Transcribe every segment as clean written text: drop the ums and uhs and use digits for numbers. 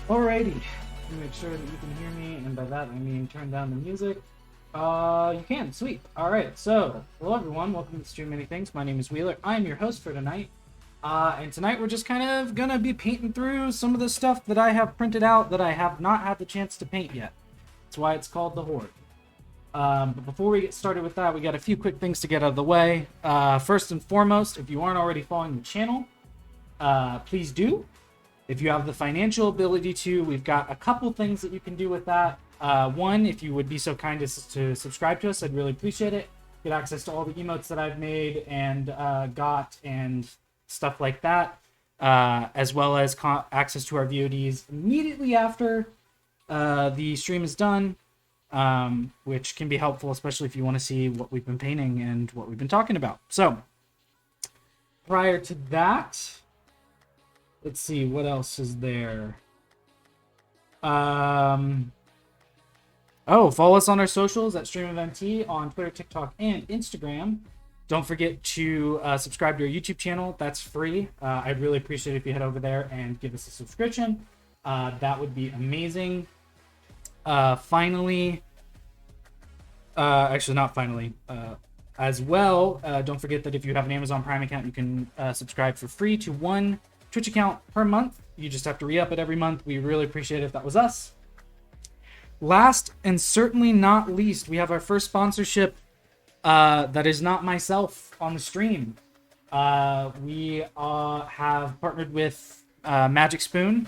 Alrighty, let me make sure that you can hear me, and by that I mean turn down the music. You can, sweet. Alright, so, hello everyone, welcome to Stream Many Things. My name is Wheeler, I'm your host for tonight. And tonight we're just kind of gonna be painting through some of the stuff that I have printed out that I have not had the chance to paint yet. That's why it's called the Hoard. But before we get started with that, we got a few quick things to get out of the way. First and foremost, if you aren't already following the channel, please do. If you have the financial ability to, we've got a couple things that you can do with that. One, if you would be so kind as to subscribe to us, I'd really appreciate it. Get access to all the emotes that I've made and got and stuff like that, as well as access to our VODs immediately after the stream is done, which can be helpful, especially if you want to see what we've been painting and what we've been talking about. So, prior to that, let's see, what else is there? Follow us on our socials at StreamOfMT on Twitter, TikTok, and Instagram. Don't forget to subscribe to our YouTube channel. That's free. I'd really appreciate it if you head over there and give us a subscription. That would be amazing. Finally, actually not finally, as well, don't forget that if you have an Amazon Prime account, you can subscribe for free to one Twitch account per month. You just have to re-up it every month. We really appreciate it if that was us. Last and certainly not least, we have our first sponsorship that is not myself on the stream. We have partnered with Magic Spoon,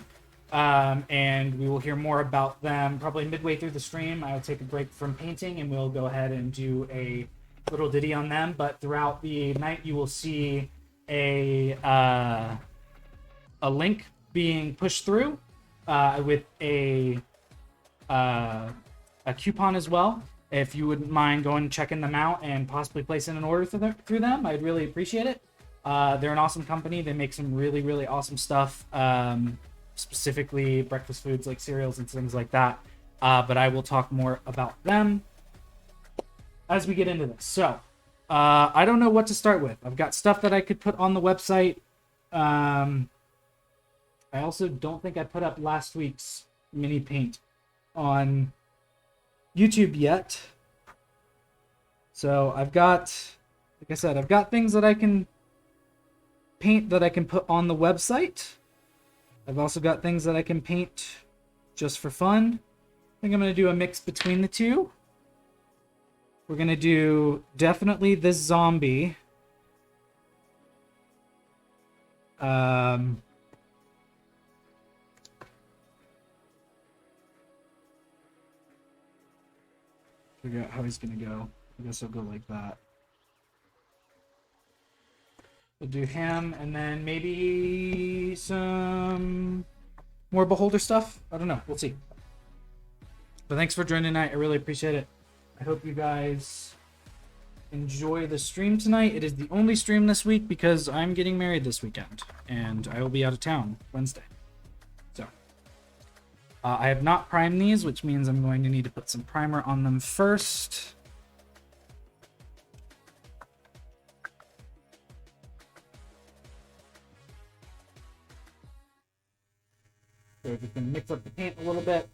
and we will hear more about them probably midway through the stream. I'll take a break from painting and we'll go ahead and do a little ditty on them, but throughout the night you will see a link being pushed through with a coupon as well. If you wouldn't mind going and checking them out and possibly placing an order through them, I'd really appreciate it. They're an awesome company. They make some really, really awesome stuff, specifically breakfast foods like cereals and things like that. But I will talk more about them as we get into this. So, I don't know what to start with. I've got stuff that I could put on the website. I also don't think I put up last week's mini paint on YouTube yet. So I've got, like I said, I've got things that I can paint that I can put on the website. I've also got things that I can paint just for fun. I think I'm going to do a mix between the two. We're going to do definitely this zombie. Figure out how he's gonna go. I guess I'll go like that. We'll do him, and then maybe some more Beholder stuff. I don't know. We'll see. But thanks for joining tonight. I really appreciate it. I hope you guys enjoy the stream tonight. It is the only stream this week because I'm getting married this weekend, and I will be out of town Wednesday. So. I have not primed these, which means I'm going to need to put some primer on them first. So if you can mix up the paint a little bit.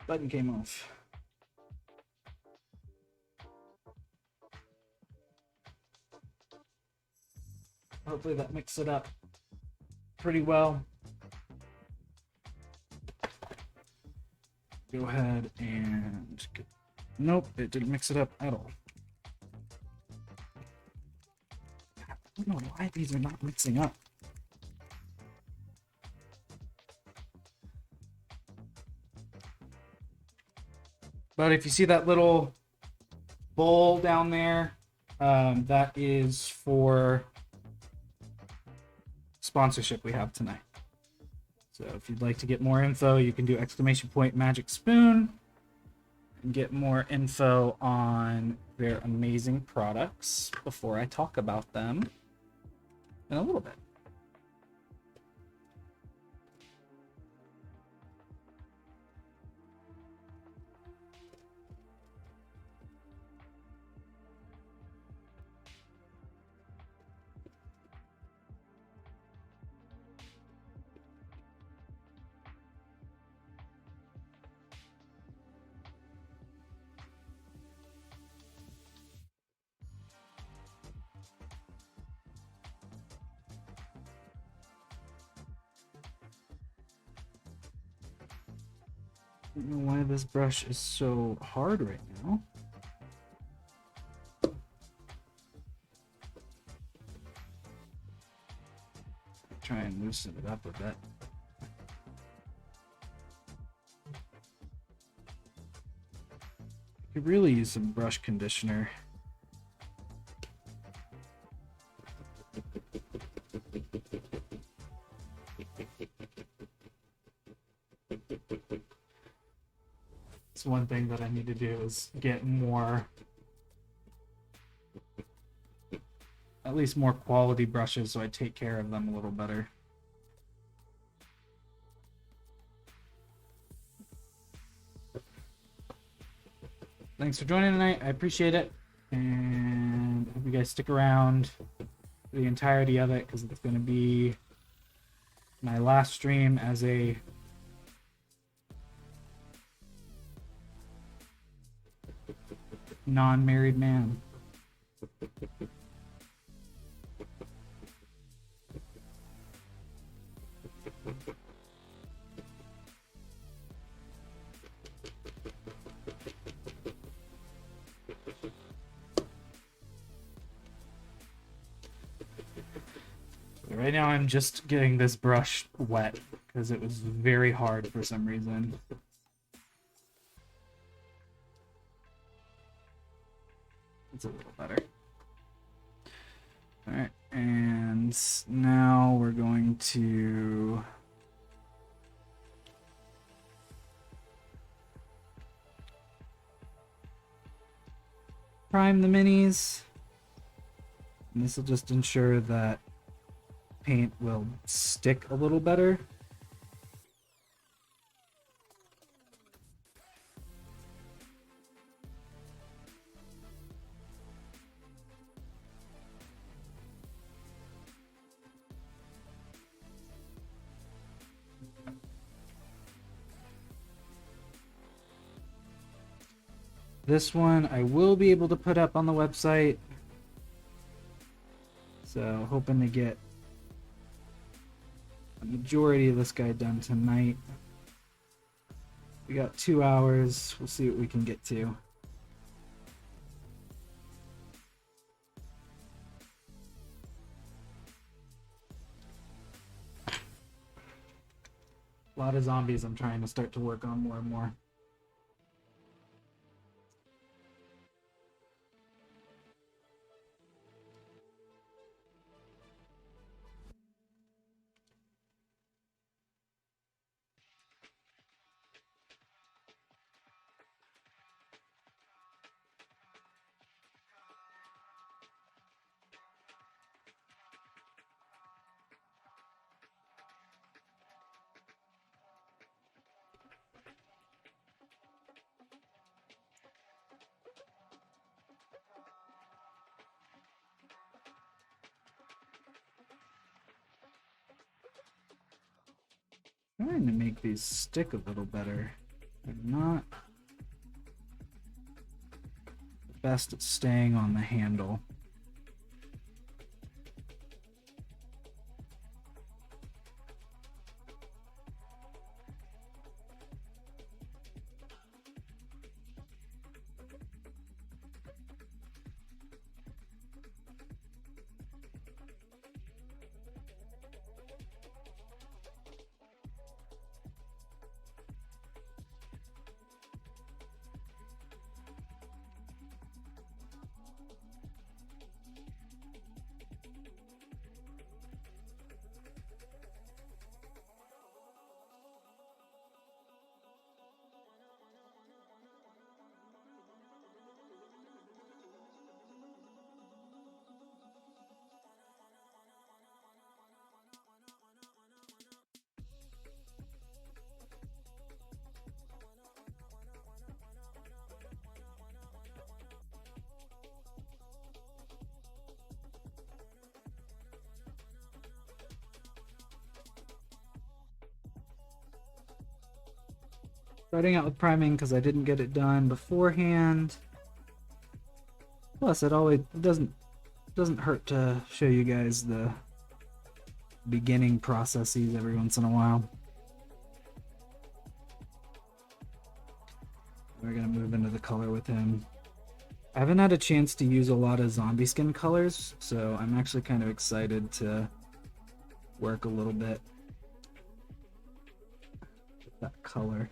Button came off. Hopefully that mixed it up pretty well. Go ahead and get... Nope, it didn't mix it up at all. I don't know why these are not mixing up. But if you see that little bowl down there, that is for sponsorship we have tonight. So if you'd like to get more info, you can do !Magic Spoon and get more info on their amazing products before I talk about them in a little bit. don't know why this brush is so hard right now. Try and loosen it up a bit. Could really use some brush conditioner. It's one thing that I need to do is get more, at least more quality brushes so I take care of them a little better. Thanks for joining tonight. I appreciate it. And I hope you guys stick around for the entirety of it because it's going to be my last stream as a non-married man. Right now I'm just getting this brush wet because it was very hard for some reason. It's a little better. Alright, and now we're going to prime the minis. And this will just ensure that paint will stick a little better. This one I will be able to put up on the website. So hoping to get a majority of this guy done tonight. We got 2 hours. We'll see what we can get to. A lot of zombies I'm trying to start to work on more and more. Trying to make these stick a little better. They're not the best at staying on the handle. Starting out with priming because I didn't get it done beforehand. Plus, it doesn't hurt to show you guys the beginning processes every once in a while. We're gonna move into the color with him. I haven't had a chance to use a lot of zombie skin colors, so I'm actually kind of excited to work a little bit with that color.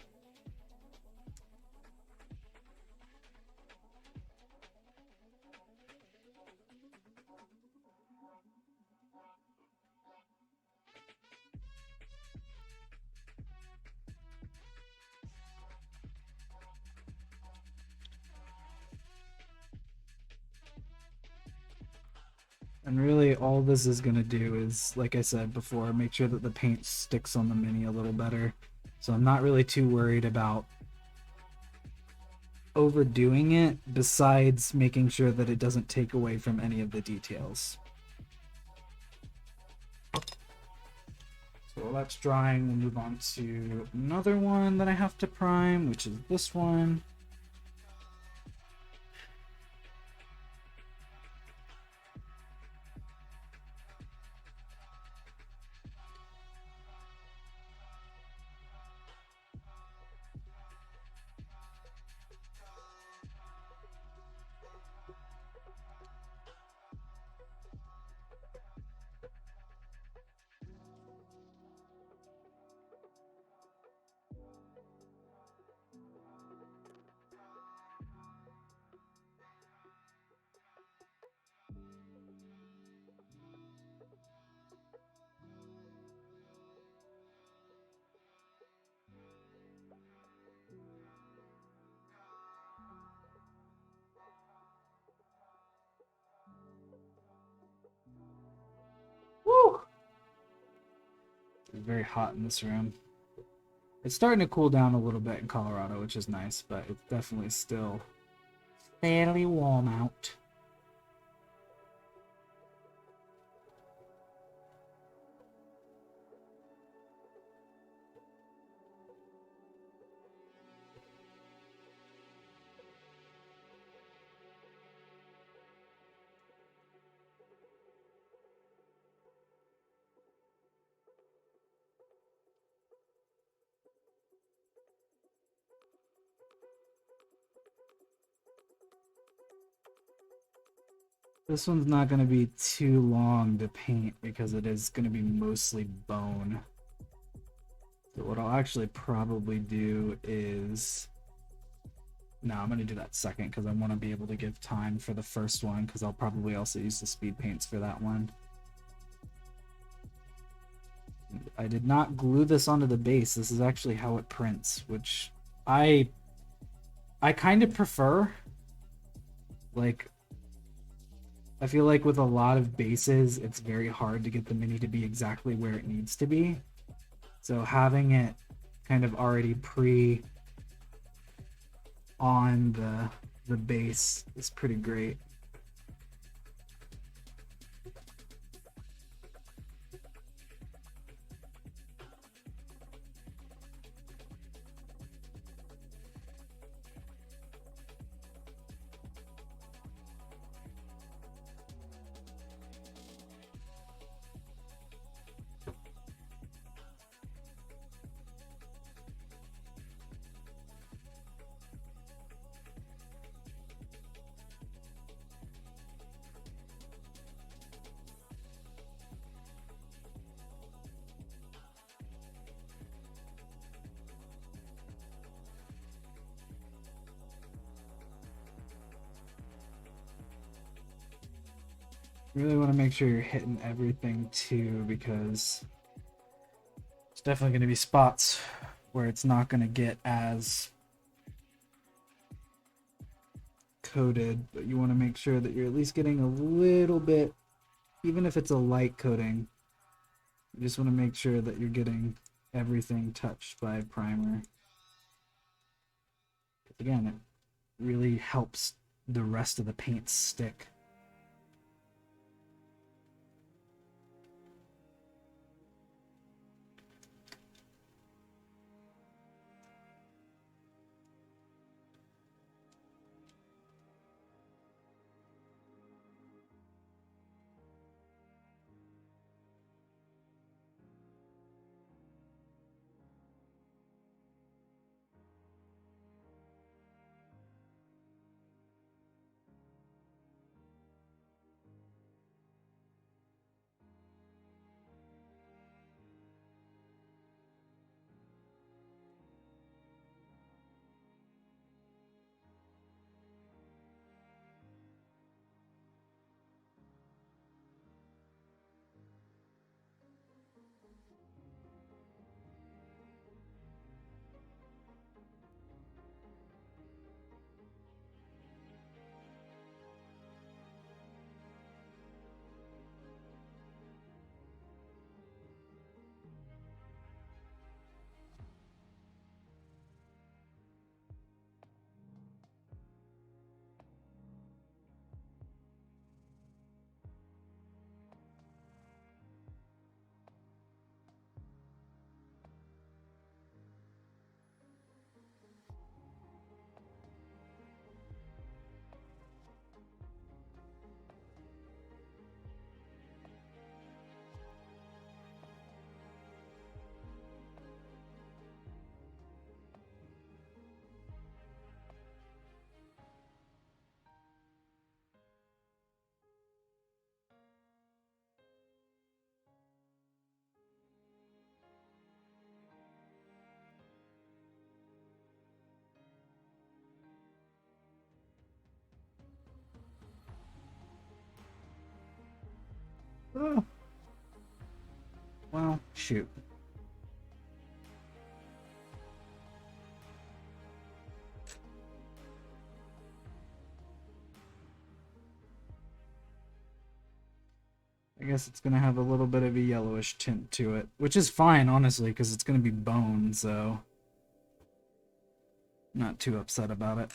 And really all this is going to do is, like I said before, make sure that the paint sticks on the mini a little better. So I'm not really too worried about overdoing it, besides making sure that it doesn't take away from any of the details. So while that's drying, we'll move on to another one that I have to prime, which is this one. Woo! It's very hot in this room. It's starting to cool down a little bit in Colorado, which is nice, but it's definitely still fairly warm out. This one's not going to be too long to paint because it is going to be mostly bone. So what I'll actually probably do is... No, I'm going to do that second because I want to be able to give time for the first one, because I'll probably also use the speed paints for that one. I did not glue this onto the base. This is actually how it prints, which I kind of prefer. Like, I feel like with a lot of bases, it's very hard to get the mini to be exactly where it needs to be. So having it kind of already on the base is pretty great. You really want to make sure you're hitting everything too, because it's definitely going to be spots where it's not going to get as coated, but you want to make sure that you're at least getting a little bit, even if it's a light coating. You just want to make sure that you're getting everything touched by primer. Again, it really helps the rest of the paint stick. Oh. Well, shoot. I guess it's gonna have a little bit of a yellowish tint to it, which is fine, honestly, because it's gonna be bone, so not too upset about it.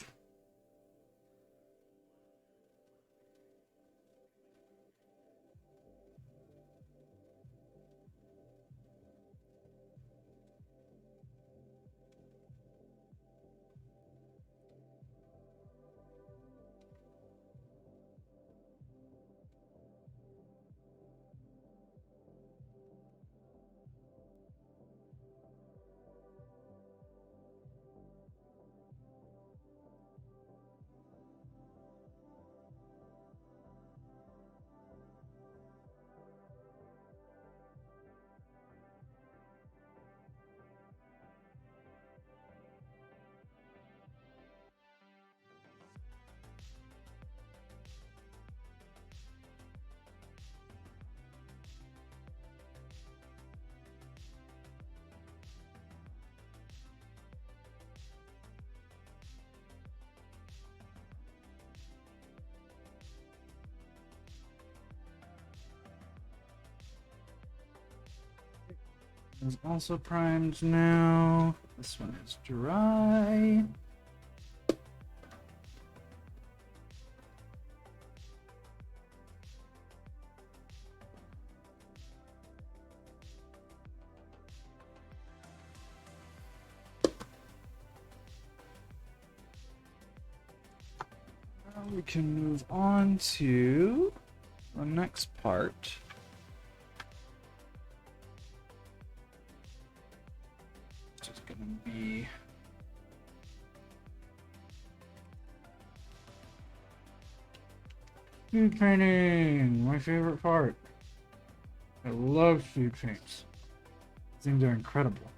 Is also primed now. This one is dry. Now we can move on to the next part. Just gonna be food painting, my favorite part. I love food paints. I think they're incredible.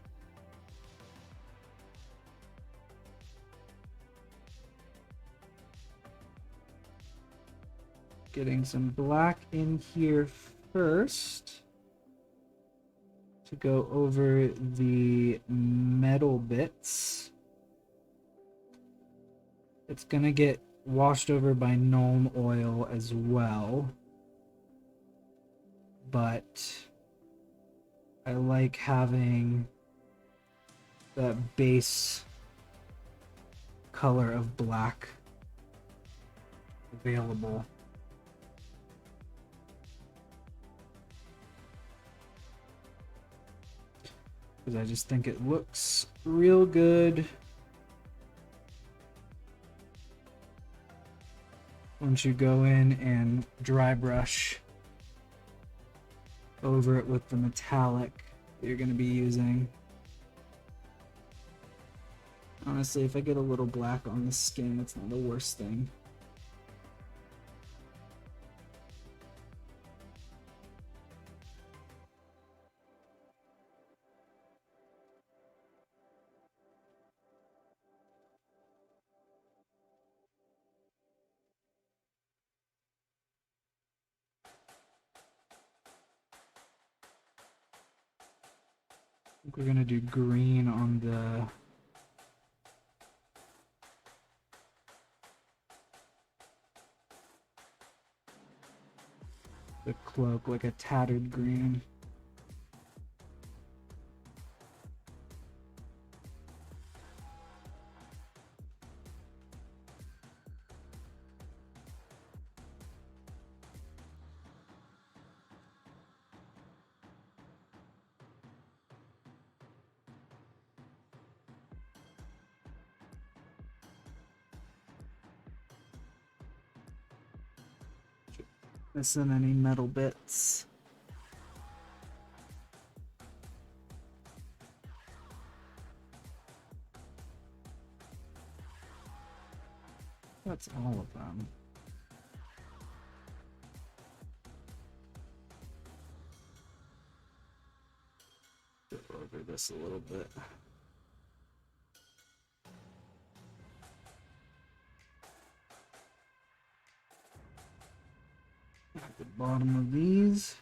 Getting some black in here first to go over the metal bits. It's gonna get washed over by gnome oil as well, but I like having that base color of black available. Because I just think it looks real good once you go in and dry brush over it with the metallic that you're going to be using. Honestly, if I get a little black on the skin, it's not the worst thing. I think we're gonna do green on the cloak, like a tattered green. Missing any metal bits. That's all of them. Go over this a little bit. At the bottom of these.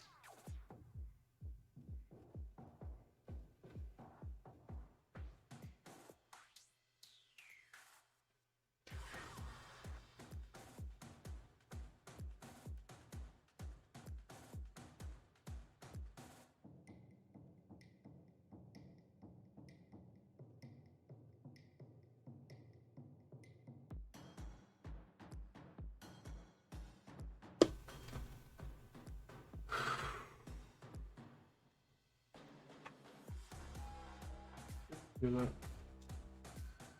Do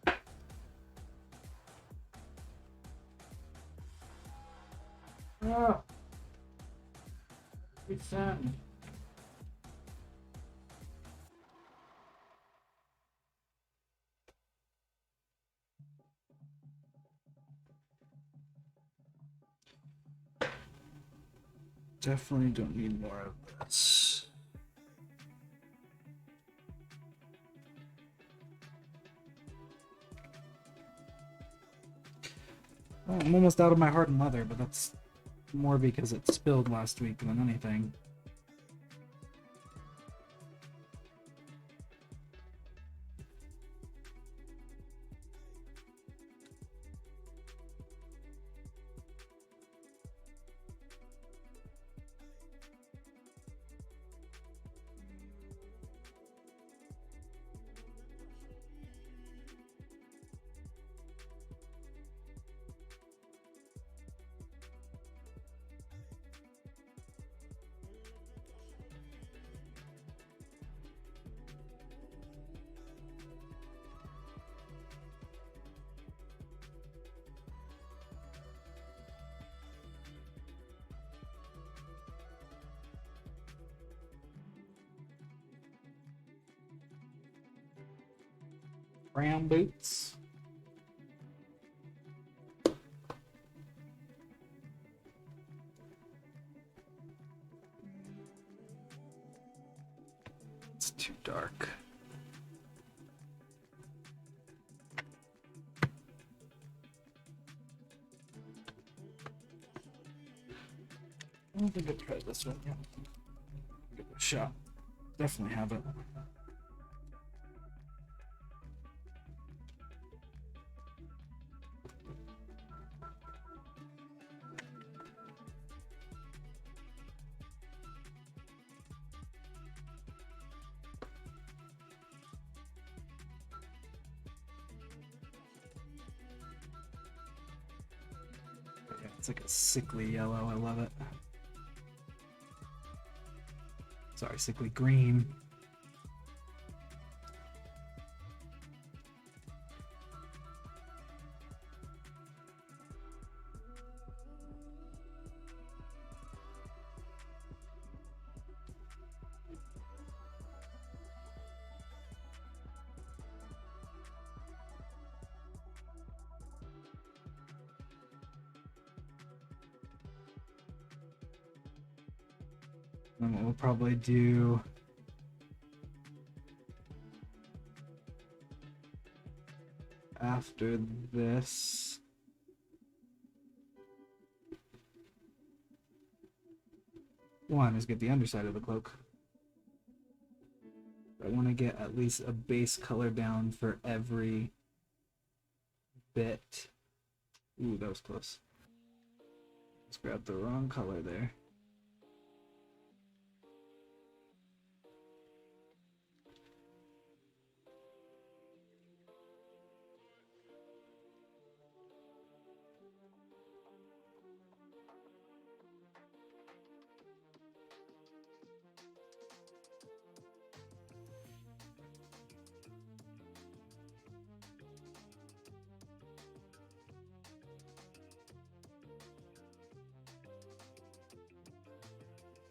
that. Ah! Resend. Definitely don't need more of this. Well, I'm almost out of my hardened leather, but that's more because it spilled last week than anything. Brown boots. It's too dark. I don't think I've tried this one yet. Give it a shot. Definitely have it. It's like a sickly yellow. I love it. Sorry, sickly green. And what we'll probably do after this one is get the underside of the cloak. I want to get at least a base color down for every bit. Ooh, that was close. Just grabbed the wrong color there.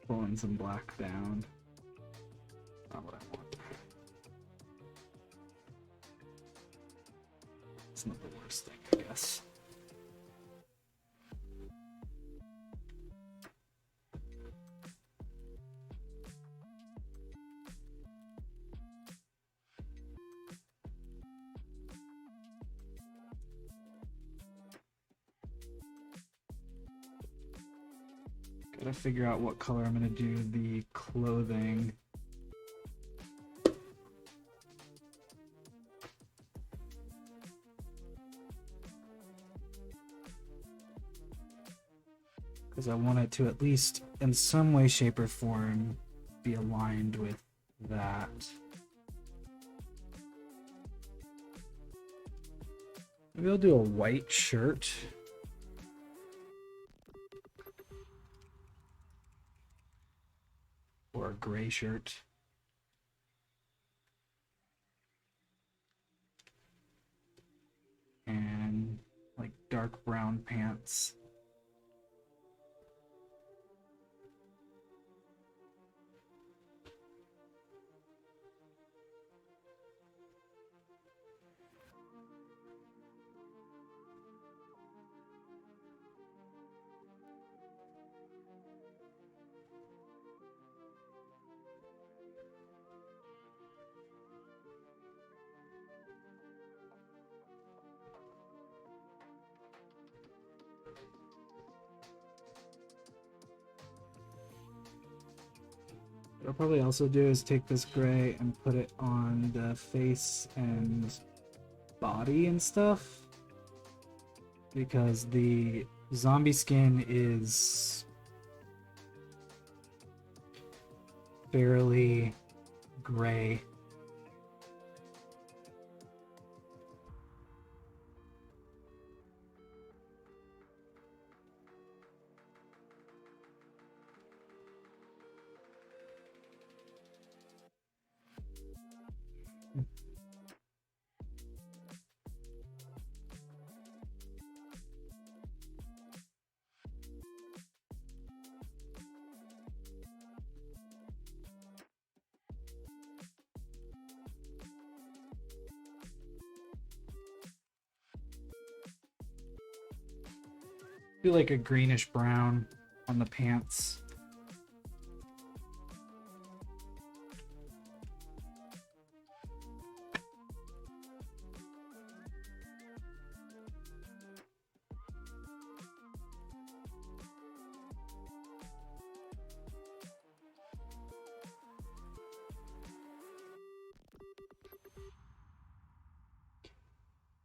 Pulling some black down. Not what I want. It's not the worst thing, I guess. Gotta figure out what color I'm gonna do the clothing. Because I want it to at least in some way, shape, or form be aligned with that. Maybe I'll do a white shirt. Or a gray shirt. and like dark brown pants. What I'll probably also do is take this gray and put it on the face and body and stuff, because the zombie skin is fairly gray. Do like a greenish brown on the pants.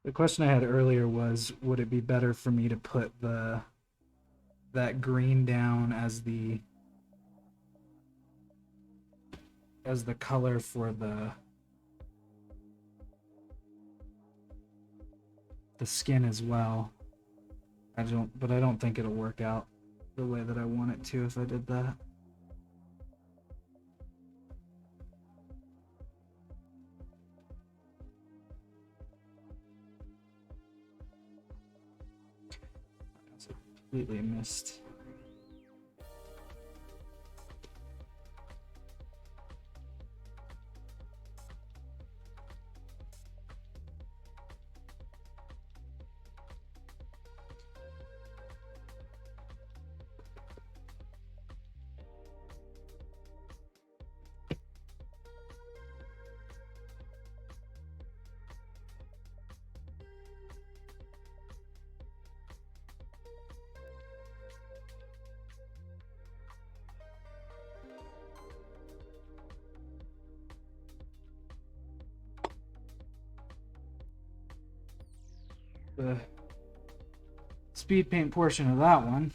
The question I had earlier was, would it be better for me to put that green down as the color for the skin as well? I don't think it'll work out the way that I want it to if I did that. Completely missed. The speed paint portion of that one.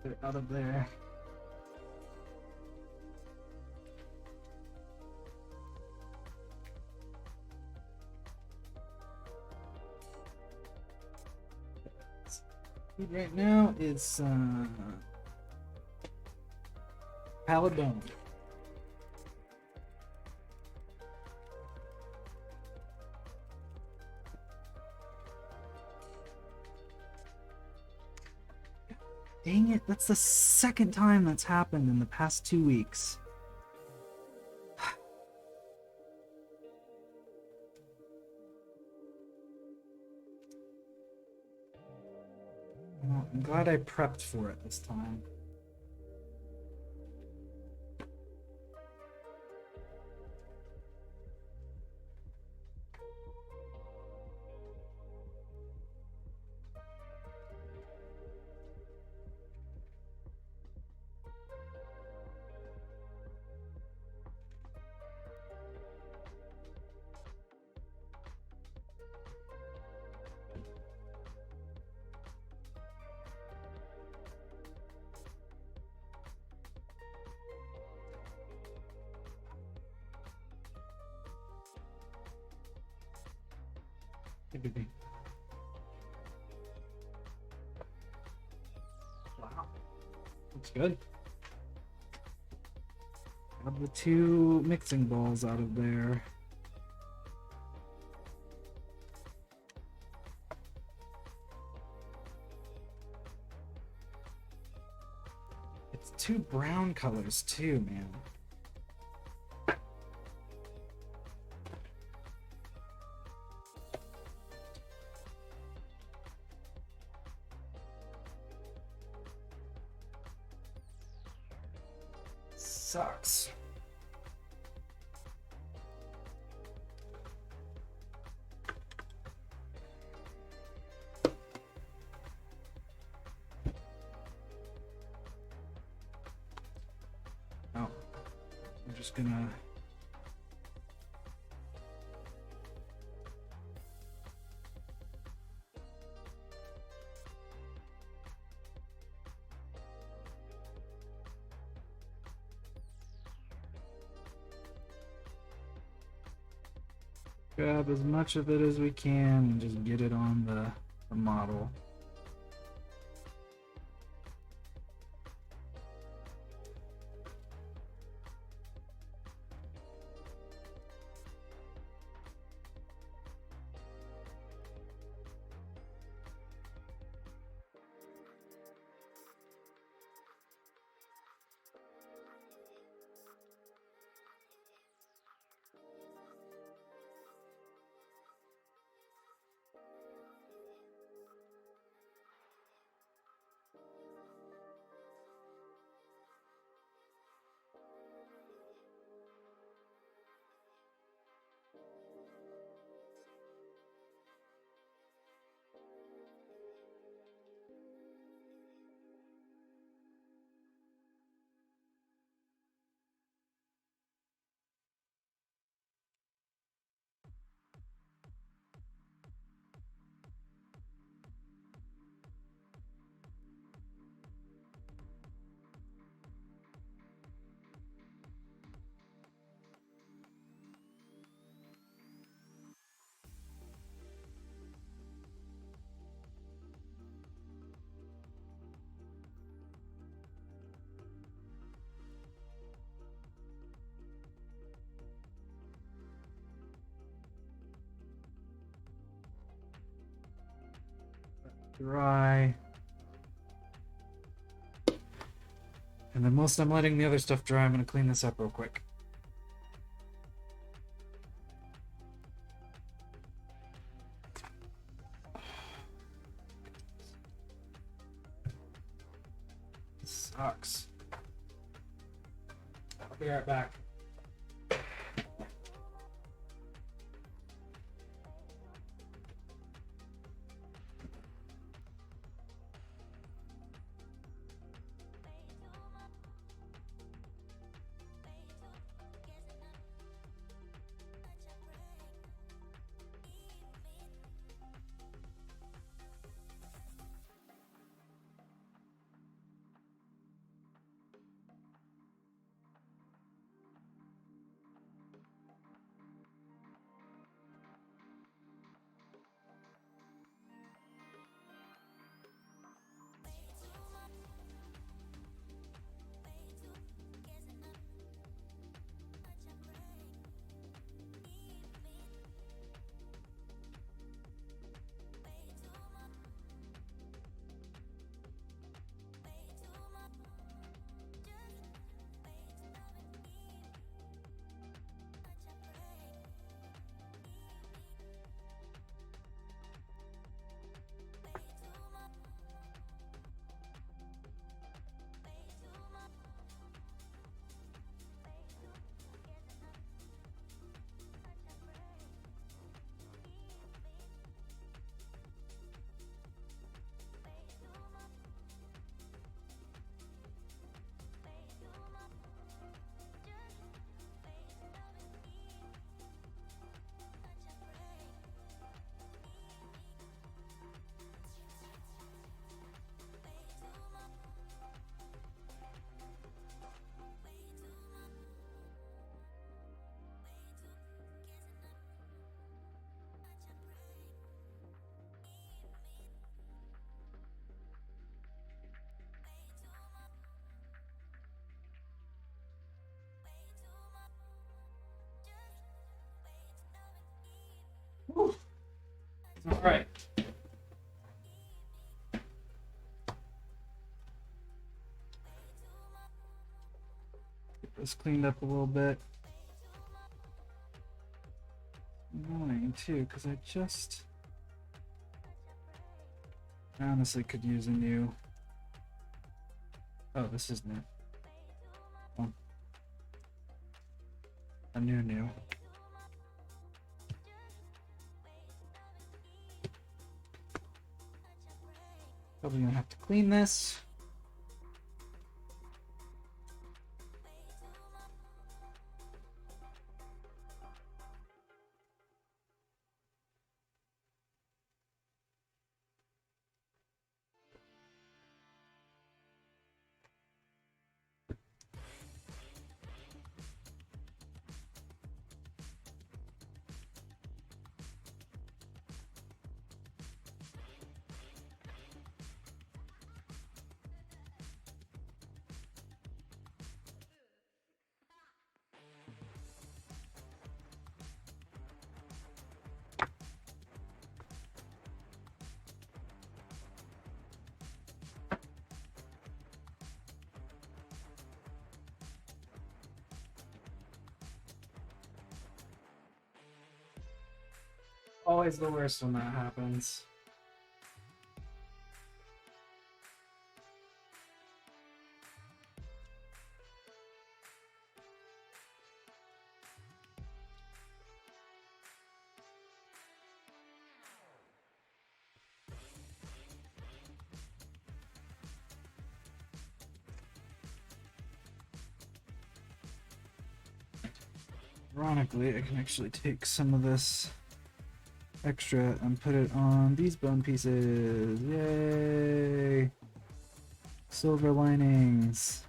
Get it out of there. Right now it's Pallid Bone. Dang it, that's the second time that's happened in the past 2 weeks. Well, I'm glad I prepped for it this time. Hey, baby. Wow. Looks good. Grab the 2 mixing balls out of there. It's 2 brown colors too, man. Sucks. Oh, I'm just gonna grab as much of it as we can and just get it on the model. Dry. And then whilst I'm letting the other stuff dry, I'm going to clean this up real quick. Sucks. I'll be right back. Alright. Get this cleaned up a little bit. Annoying too, because I honestly could use a new. Oh, this is new. Oh. A new. Probably gonna have to clean this. Always the worst when that happens. Ironically, I can actually take some of this extra and put it on these bone pieces. Yay! Silver linings.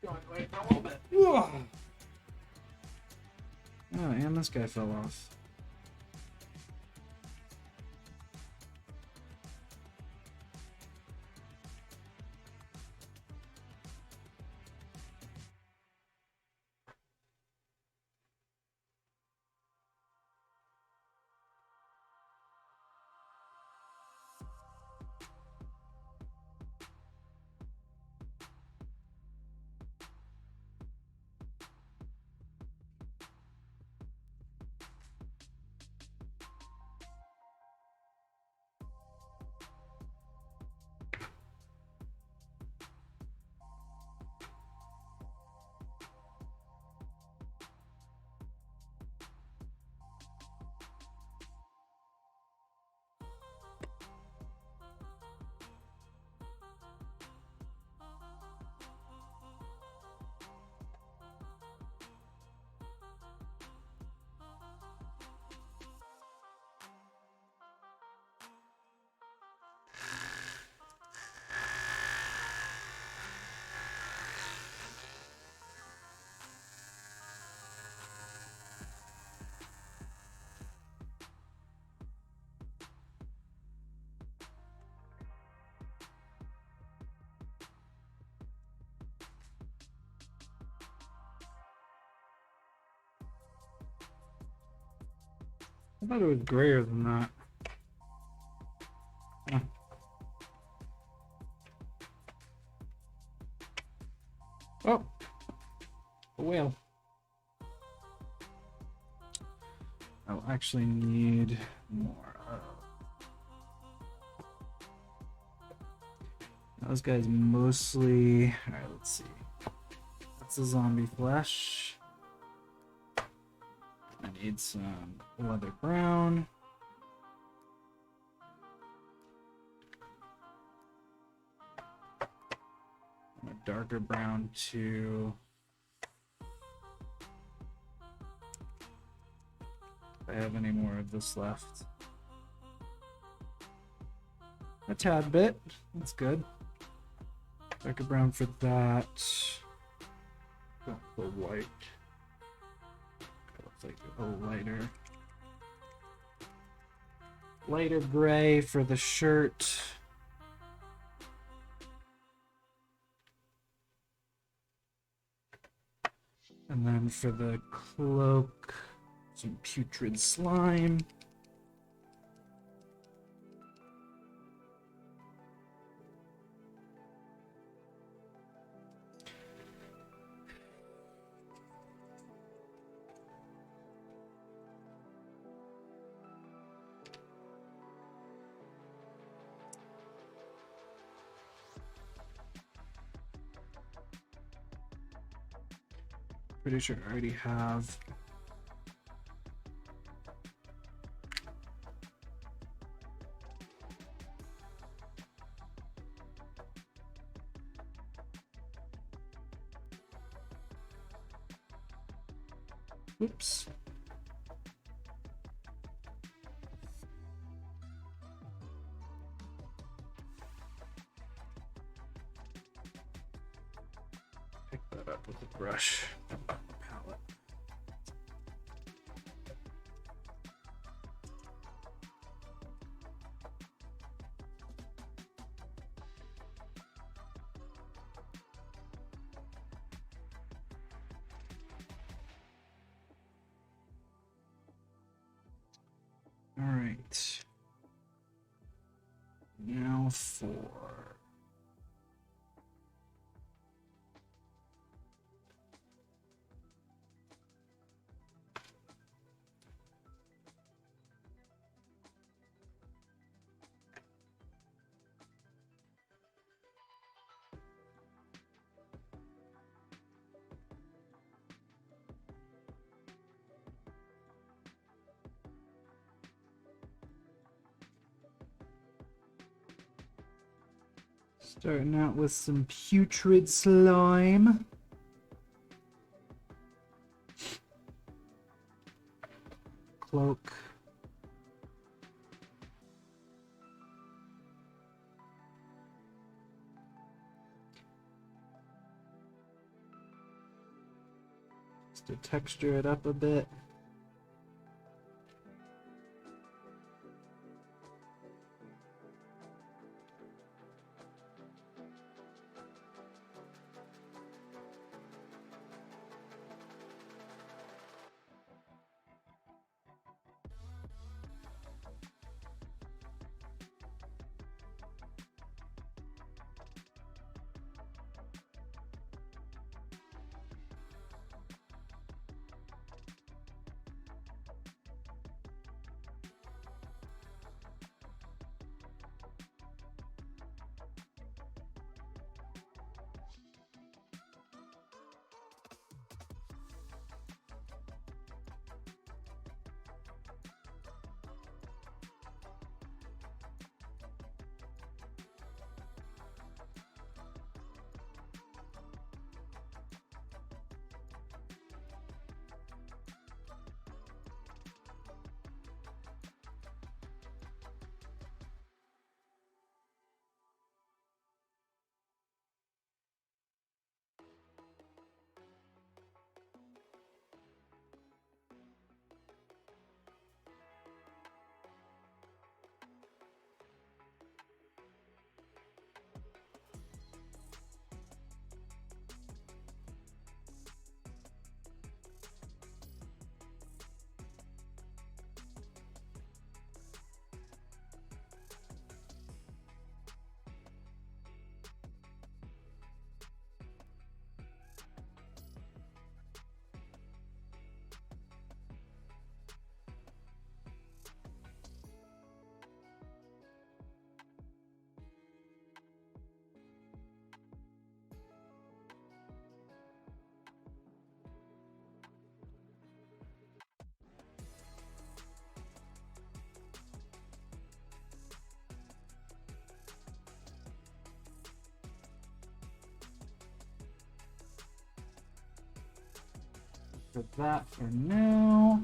Going away for a little bit. Oh, and this guy fell off. I thought it was grayer than that. Huh. Oh, a whale. I'll actually need more. Those guys mostly. All right, let's see. lots of zombie flesh. I need some leather brown. And a darker brown too. If I have any more of this left. A tad bit. That's good. Darker brown for that. Don't go white. That looks like a lighter. Lighter gray for the shirt. And then for the cloak, some putrid slime. Pretty sure I already have. Oops. Pick that up with a brush. Palette. All right. Now for starting out with some putrid slime. Cloak. Just to texture it up a bit. for that for now.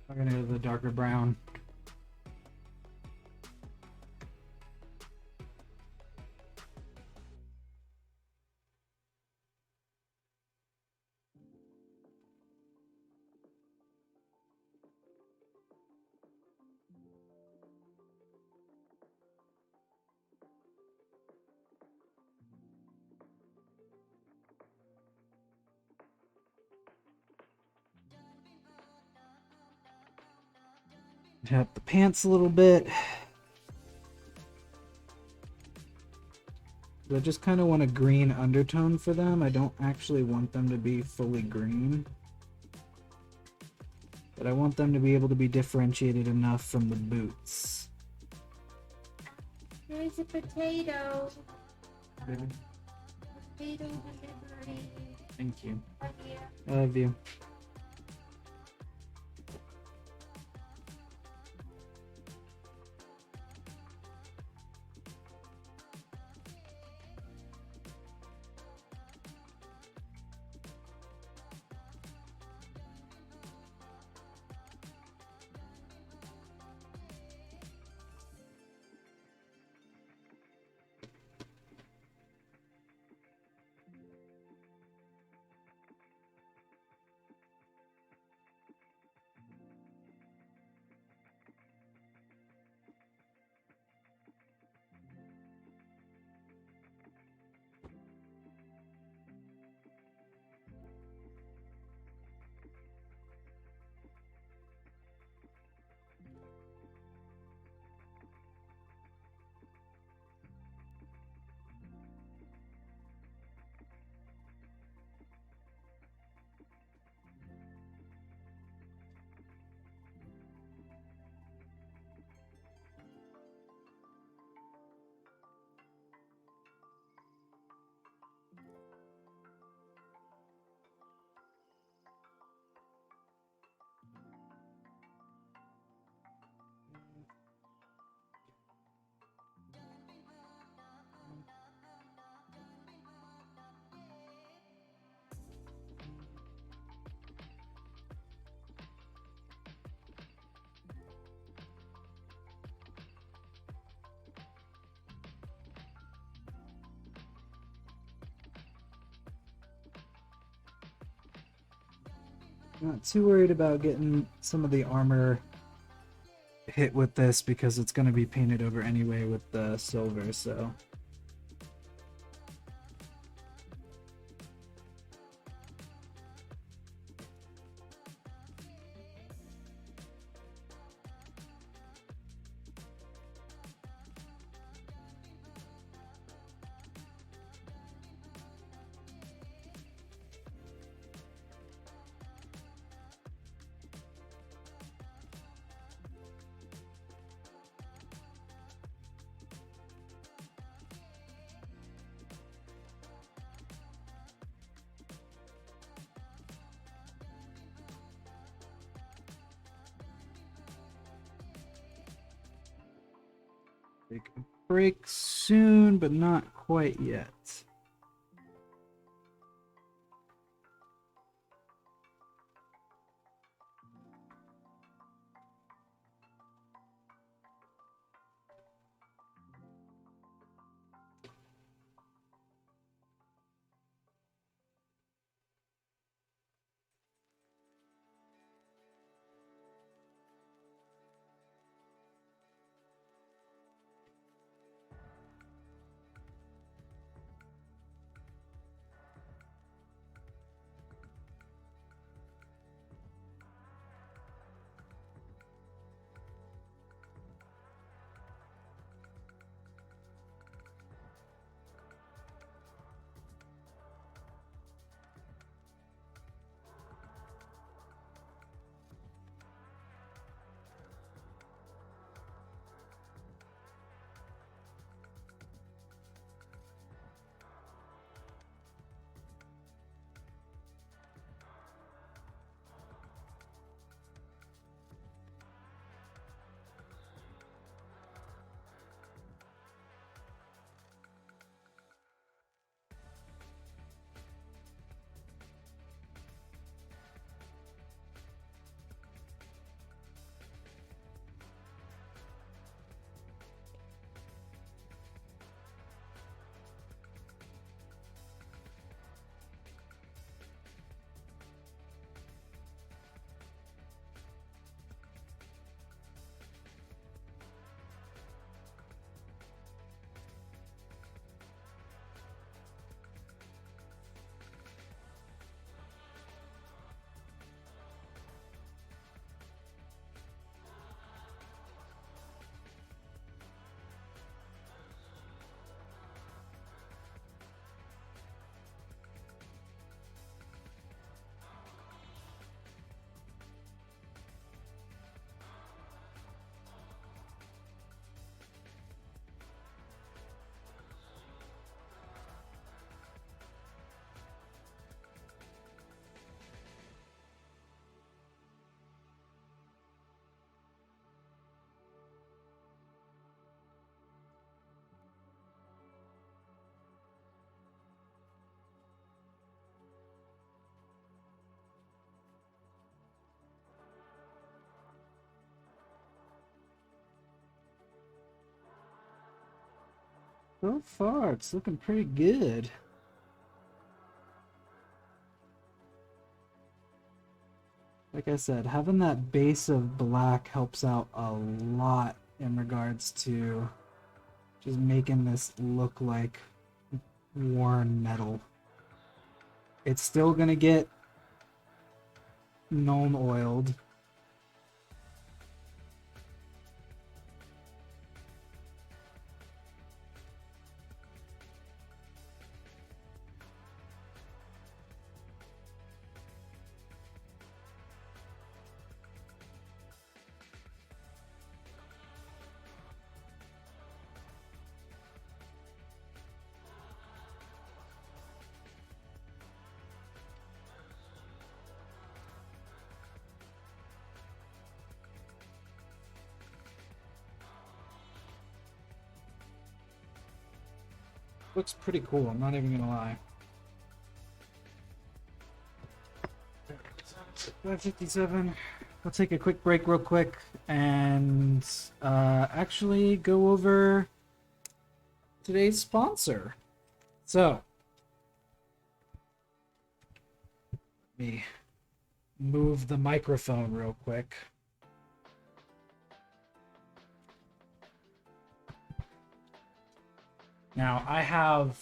We're gonna go to the darker brown. Tap the pants a little bit. I just kind of want a green undertone for them. I don't actually want them to be fully green, but I want them to be able to be differentiated enough from the boots. There's a potato. Baby. Potato delivery. Thank you. Love you. I love you. Not too worried about getting some of the armor hit with this because it's going to be painted over anyway with the silver, so... Take a break soon, but not quite yet. So far, it's looking pretty good. Like I said, having that base of black helps out a lot in regards to just making this look like worn metal. It's still gonna get known oiled. Looks pretty cool, I'm not even gonna lie. 5:57. We'll take a quick break real quick and actually go over today's sponsor. So, let me move the microphone real quick. Now, I have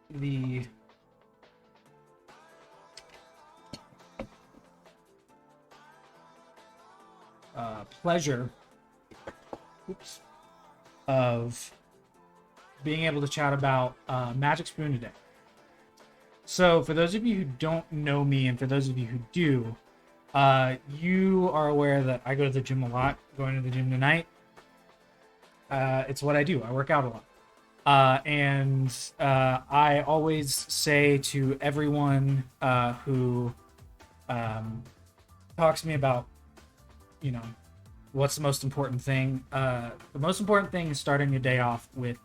the pleasure of being able to chat about Magic Spoon today. So, for those of you who don't know me, and for those of you who do, you are aware that I go to the gym a lot. Going to the gym tonight. It's what I do. I work out a lot. And I always say to everyone who talks to me about you know, what's the most important thing? The most important thing is starting your day off with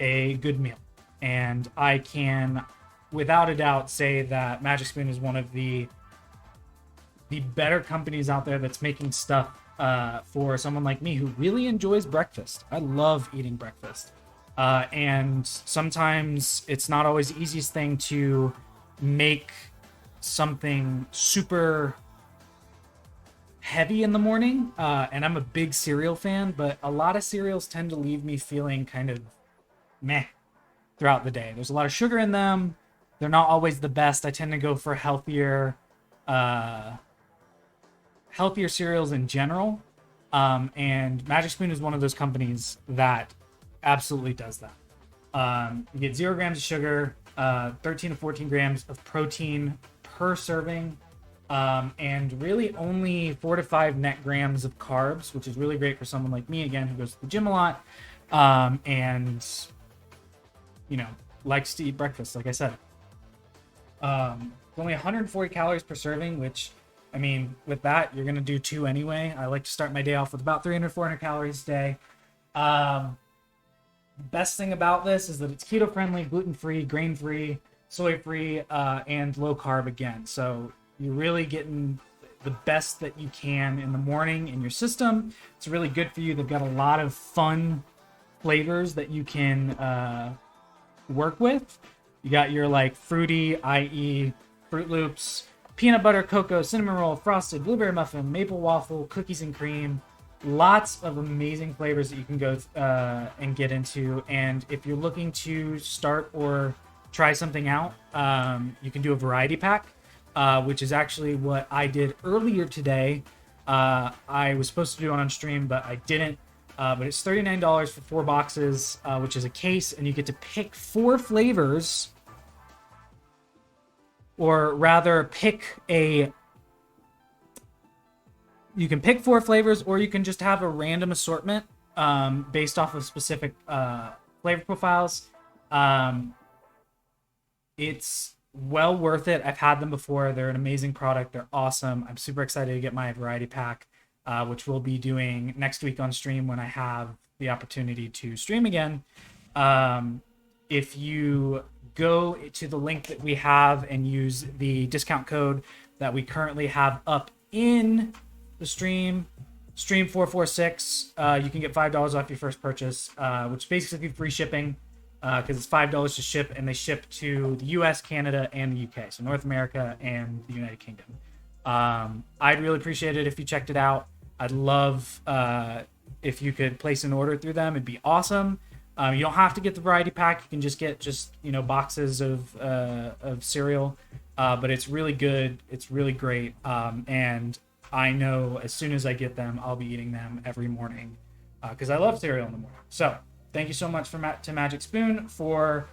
a good meal. And I can, without a doubt, say that Magic Spoon is one of the better companies out there that's making stuff for someone like me who really enjoys breakfast. I love eating breakfast. And sometimes it's not always the easiest thing to make something super heavy in the morning. And I'm a big cereal fan, but a lot of cereals tend to leave me feeling kind of meh throughout the day. There's a lot of sugar in them. They're not always the best. I tend to go for healthier cereals in general. And Magic Spoon is one of those companies that absolutely does that. You get 0 grams of sugar, 13 to 14 grams of protein per serving, and really only 4 to 5 net grams of carbs, which is really great for someone like me, again, who goes to the gym a lot, and, you know, likes to eat breakfast, like I said. Only 140 calories per serving, which, I mean, with that, you're going to do 2 anyway. I like to start my day off with about 300, 400 calories a day. Best thing about this is that it's keto-friendly, gluten-free, grain-free, soy-free, and low-carb again. So you're really getting the best that you can in the morning in your system. It's really good for you. They've got a lot of fun flavors that you can work with. You got your, like, fruity, i.e. Fruit Loops, peanut butter, cocoa, cinnamon roll, frosted, blueberry muffin, maple waffle, cookies and cream. Lots of amazing flavors that you can go and get into. And if you're looking to start or try something out, you can do a variety pack, which is actually what I did earlier today. I was supposed to do it on stream, but I didn't. But it's $39 for 4 boxes, which is a case, and you get to pick 4 flavors, or rather you can pick 4 flavors, or you can just have a random assortment based off of specific flavor profiles. It's well worth it. I've had them before. They're an amazing product. They're awesome. I'm super excited to get my variety pack, which we'll be doing next week on stream when I have the opportunity to stream again. If you go to the link that we have and use the discount code that we currently have up in the stream 446, you can get $5 off your first purchase, which is basically free shipping, because it's $5 to ship, and they ship to the US, Canada, and the UK, so North America and the United Kingdom. I'd really appreciate it if you checked it out. I'd love if you could place an order through them. It'd be awesome. You don't have to get the variety pack. You can just get boxes of cereal, but it's really good. It's really great, and I know as soon as I get them, I'll be eating them every morning because I love cereal in the morning. So thank you so much to Magic Spoon for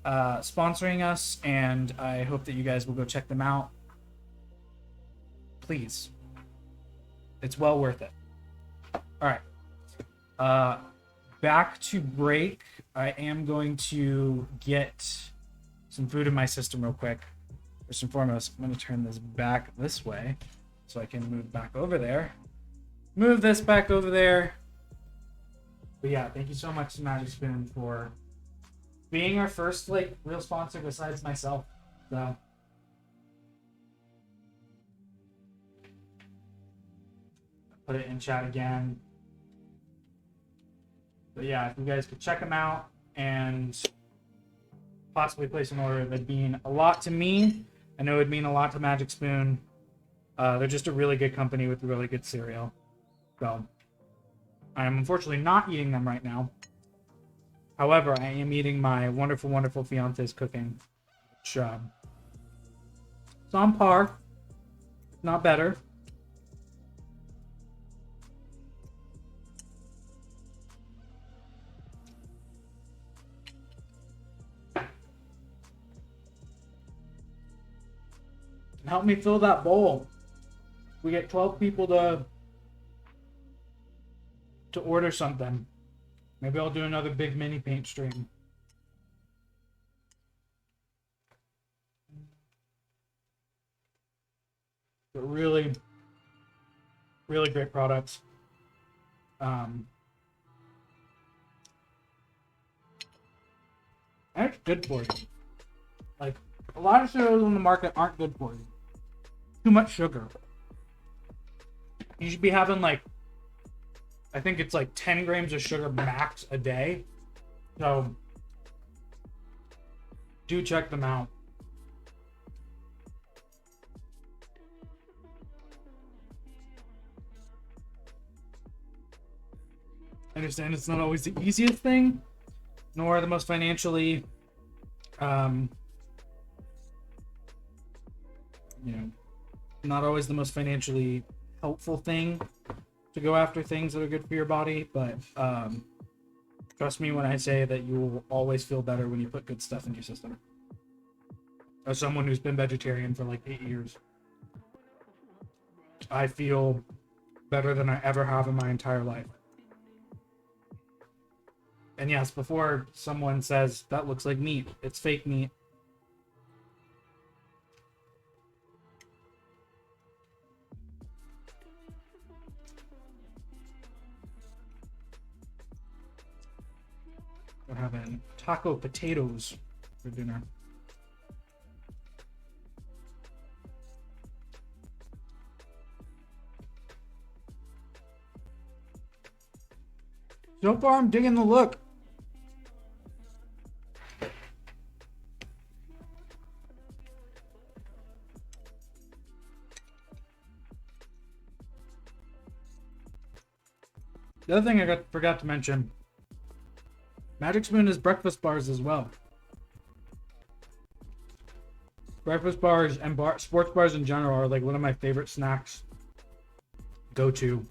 sponsoring us, and I hope that you guys will go check them out. Please. It's well worth it. All right. Back to break. I am going to get some food in my system real quick. First and foremost, I'm going to turn this back this way so I can move back over there. Move this back over there. But yeah, thank you so much to Magic Spoon for being our first real sponsor besides myself. So put it in chat again. But yeah, if you guys could check them out and possibly place an order, that'd mean a lot to me. I know it'd mean a lot to Magic Spoon. They're just a really good company with really good cereal. So I'm unfortunately not eating them right now. However, I am eating my wonderful, wonderful fiance's cooking. Which, it's on par, if not better. Help me fill that bowl. We get 12 people to order something. Maybe I'll do another big mini paint stream. But really, Really great products. And it's good for you. Like, a lot of cereals on the market aren't good for you. Too much sugar. You should be having, like, I think it's like 10 grams of sugar max a day. So, do check them out. I understand it's not always the easiest thing, nor the most financially, not always the most financially helpful thing to go after things that are good for your body, but trust me when I say that you will always feel better when you put good stuff in your system. As someone who's been vegetarian for like 8 years, I feel better than I ever have in my entire life. And yes, before someone says, that looks like meat, it's fake meat. We're having taco potatoes for dinner. So far, I'm digging the look. The other thing I forgot to mention, Magic Spoon is breakfast bars as well. Breakfast bars and sports bars in general are like one of my favorite snacks. Go to.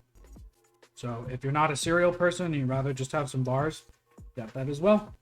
So if you're not a cereal person and you'd rather just have some bars, get that as well.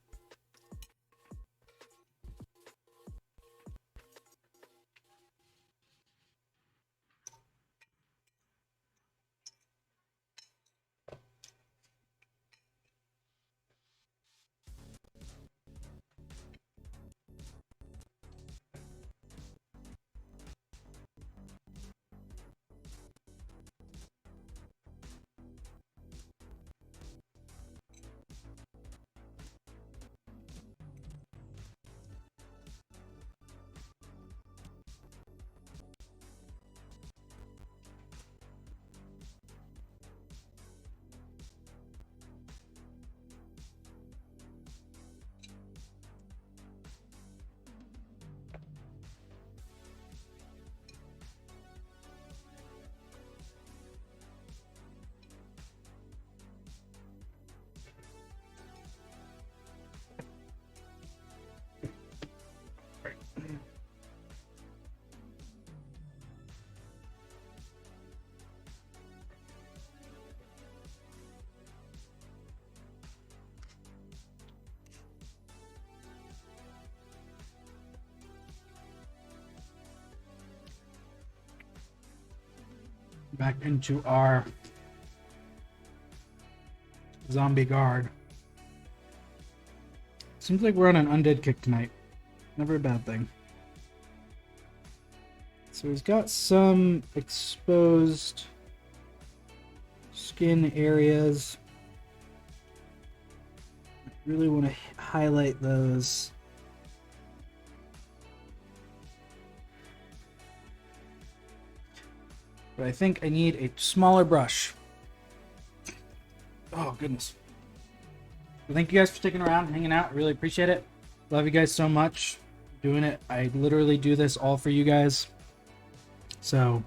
Back into our zombie guard. Seems like we're on an undead kick tonight. Never a bad thing. So he's got some exposed skin areas. I really want to highlight those. But I think I need a smaller brush. Oh, goodness. Well, thank you guys for sticking around, hanging out. Really appreciate it. Love you guys so much. Doing it. I literally do this all for you guys. So,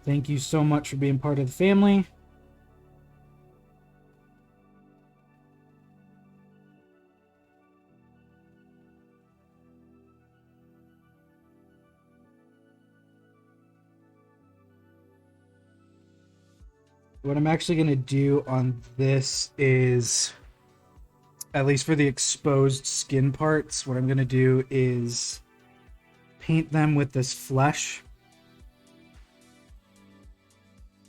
thank you so much for being part of the family. What I'm actually going to do on this is, at least for the exposed skin parts, what I'm going to do is paint them with this flesh.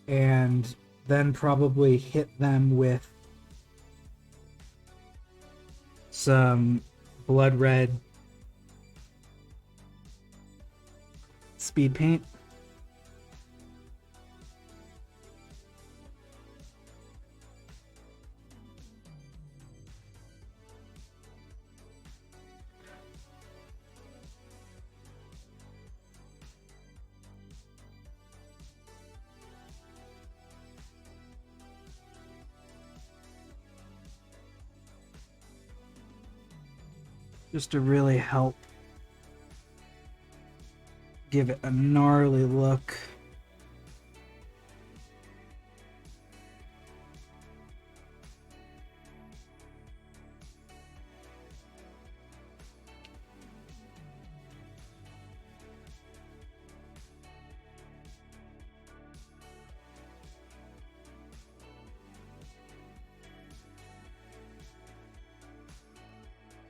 And then probably hit them with some blood red speed paint. just to really help give it a gnarly look.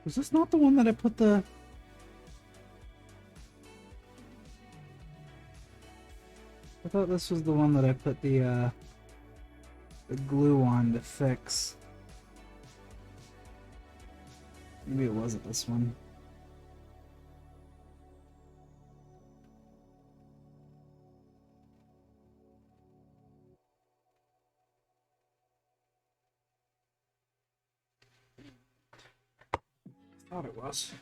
Was this not the one that I put the... I thought this was the one that I put the glue on to fix. Maybe it wasn't this one. Thought it was.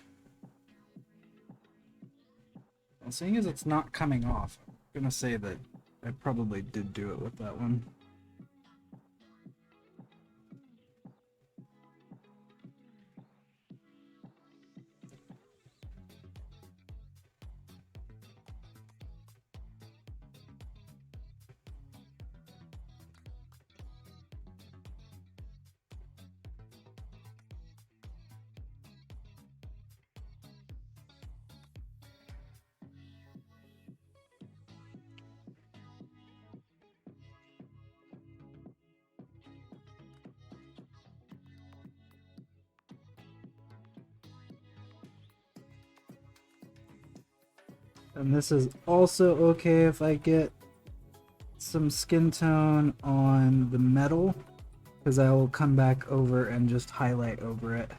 Well, seeing as it's not coming off, I'm gonna say that I probably did do it with that one. And this is also okay if I get some skin tone on the metal, because I will come back over and just highlight over it.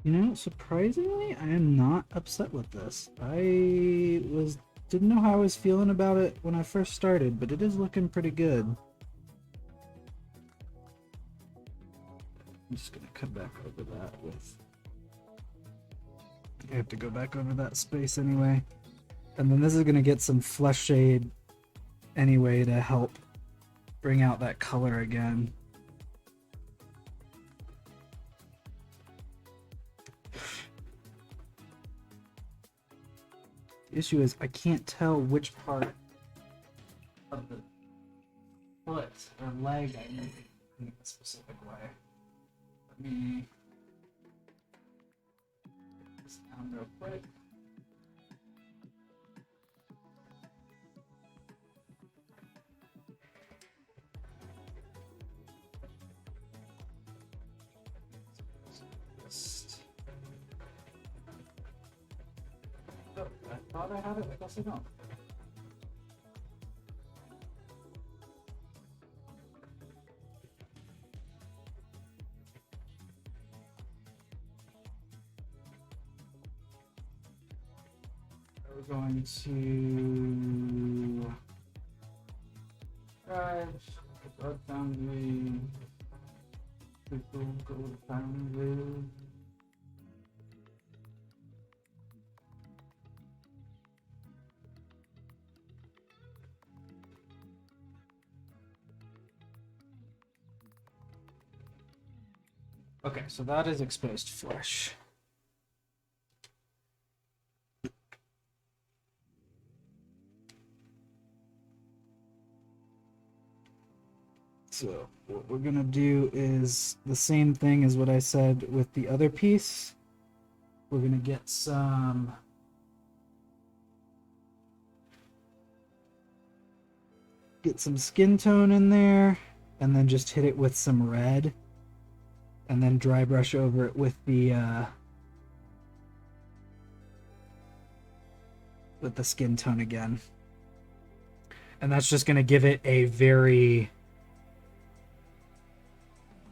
You know, surprisingly, I am not upset with this. Didn't know how I was feeling about it when I first started, but it is looking pretty good. I'm just gonna come back over that with... I have to go back over that space anyway. And then this is gonna get some flesh shade anyway to help bring out that color again. The issue is I can't tell which part of the foot or leg I need in a specific way. Let me get this down real quick. Oh, I thought I had it, I guess I don't. We're going to go foundry, go to foundry. Okay, so that is exposed flesh. So what we're gonna do is the same thing as what I said with the other piece. We're gonna get some skin tone in there, and then just hit it with some red, and then dry brush over it with the skin tone again. And that's just gonna give it a very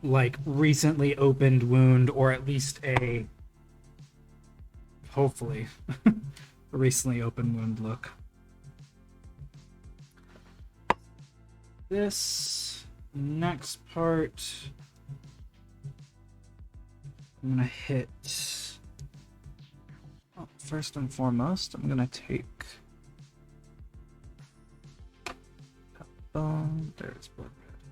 like recently opened wound, or at least a hopefully a recently opened wound look. this next part, I'm gonna hit. Well, first and foremost, I'm gonna take. There's blood red.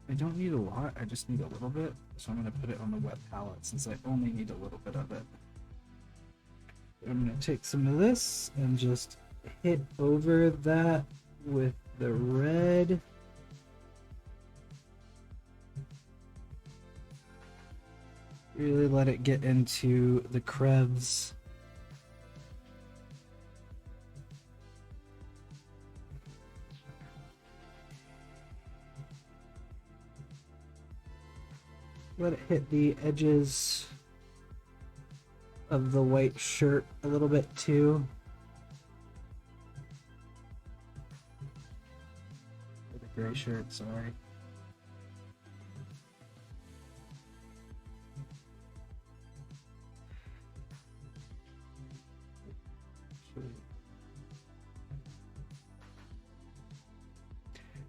I don't need a lot, I just need a little bit, so I'm gonna put it on the wet palette since I only need a little bit of it. I'm gonna take some of this and just hit over that with the red. Really let it get into the crevice. Let it hit the edges of the white shirt a little bit too. Or the gray shirt, sorry.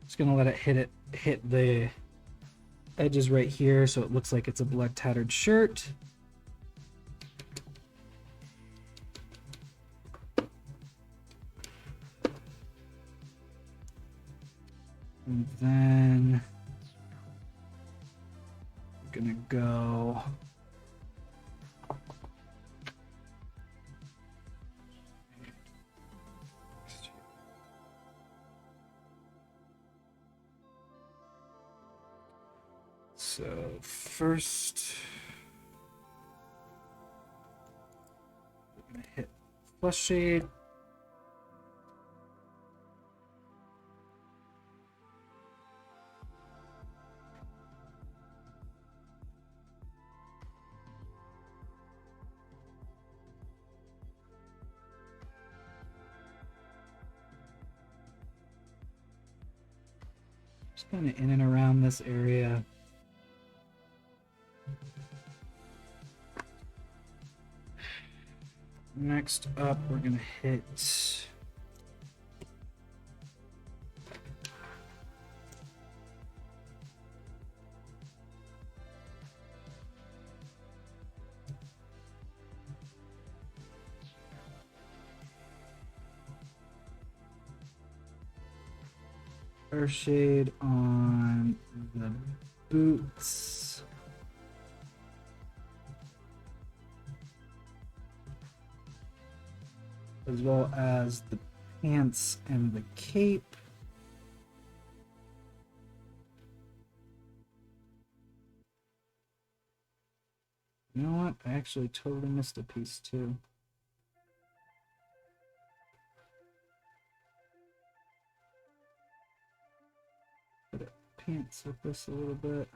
Just gonna let it hit the edges right here so it looks like it's a blood tattered shirt. And then I'm gonna go so first we're gonna hit flush shade. Just kind of in and around this area. Next up, we're gonna hit our shade on the boots. As well as the pants and the cape. You know what? I actually totally missed a piece too. Put it pants with this a little bit.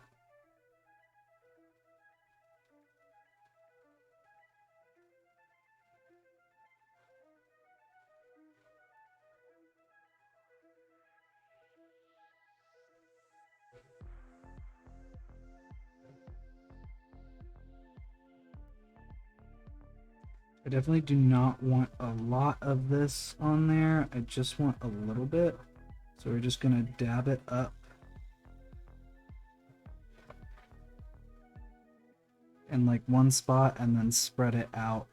I definitely do not want a lot of this on there. I just want a little bit. So we're just gonna dab it up. In like one spot and then spread it out.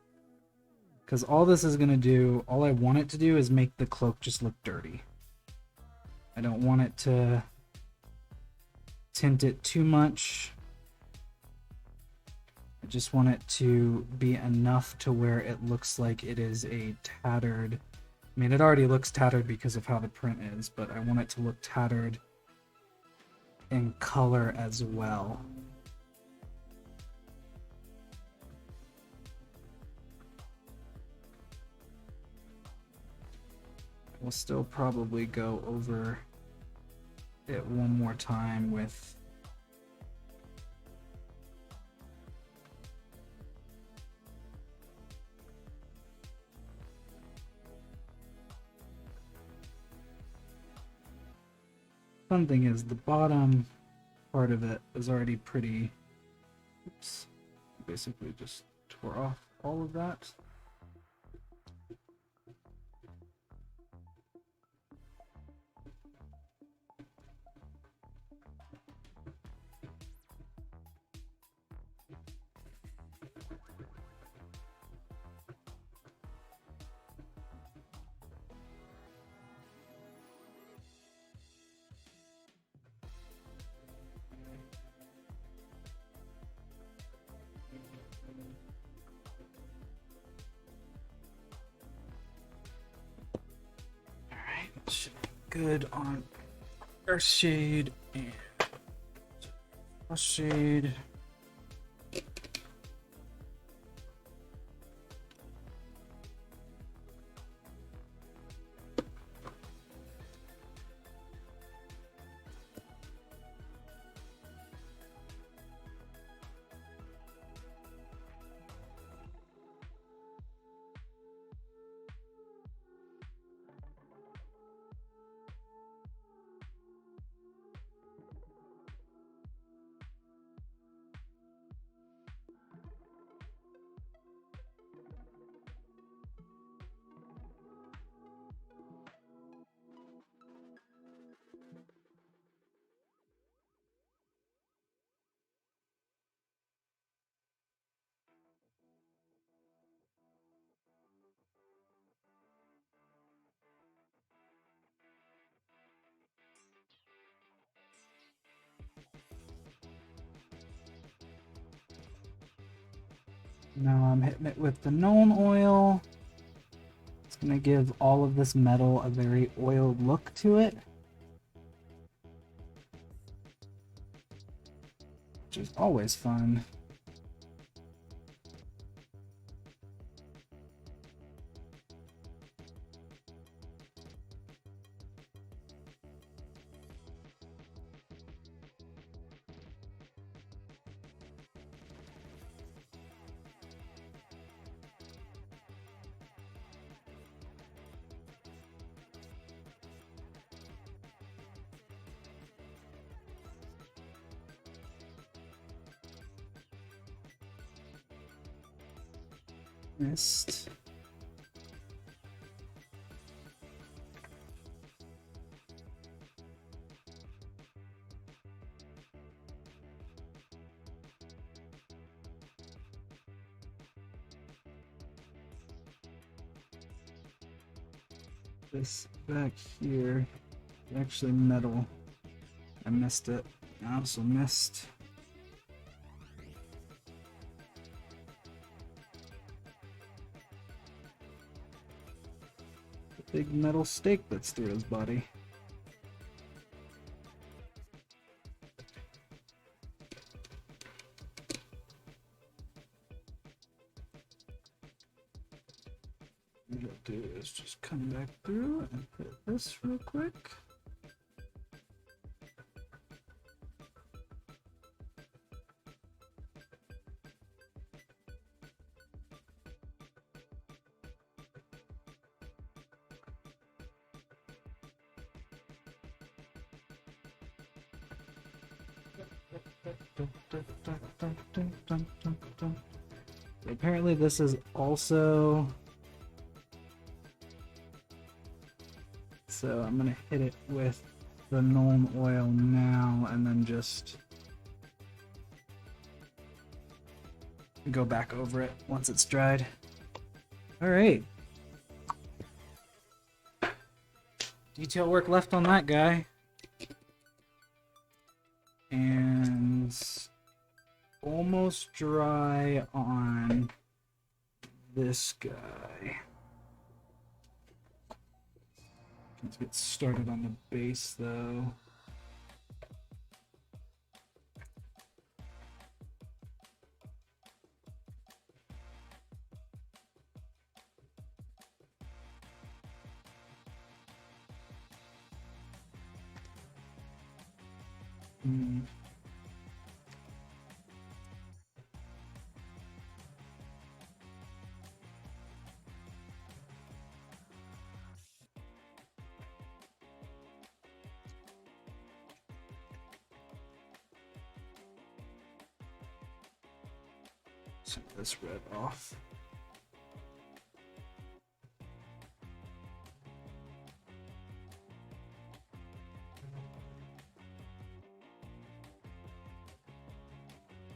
Because all this is gonna do, all I want it to do is make the cloak just look dirty. I don't want it to tint it too much. I just want it to be enough to where it looks like it is a tattered. I mean, it already looks tattered because of how the print is, but I want it to look tattered in color as well. We'll still probably go over it one more time with fun thing is the bottom part of it is already pretty. Oops, basically just tore off all of that. good on Earth Shade and Frost Shade. Now I'm hitting it with the gnome oil. It's going to give all of this metal a very oiled look to it, which is always fun. Mist. This back here is actually metal. I missed it. I also missed the big metal stake that's through his body. What I'll do is just come back through and hit this real quick. Apparently this is also, so I'm gonna hit it with the gnome oil now and then just go back over it once it's dried. All right, detail work left on that guy, and almost dry on this guy. Let's get started on the base though. Some of this red off.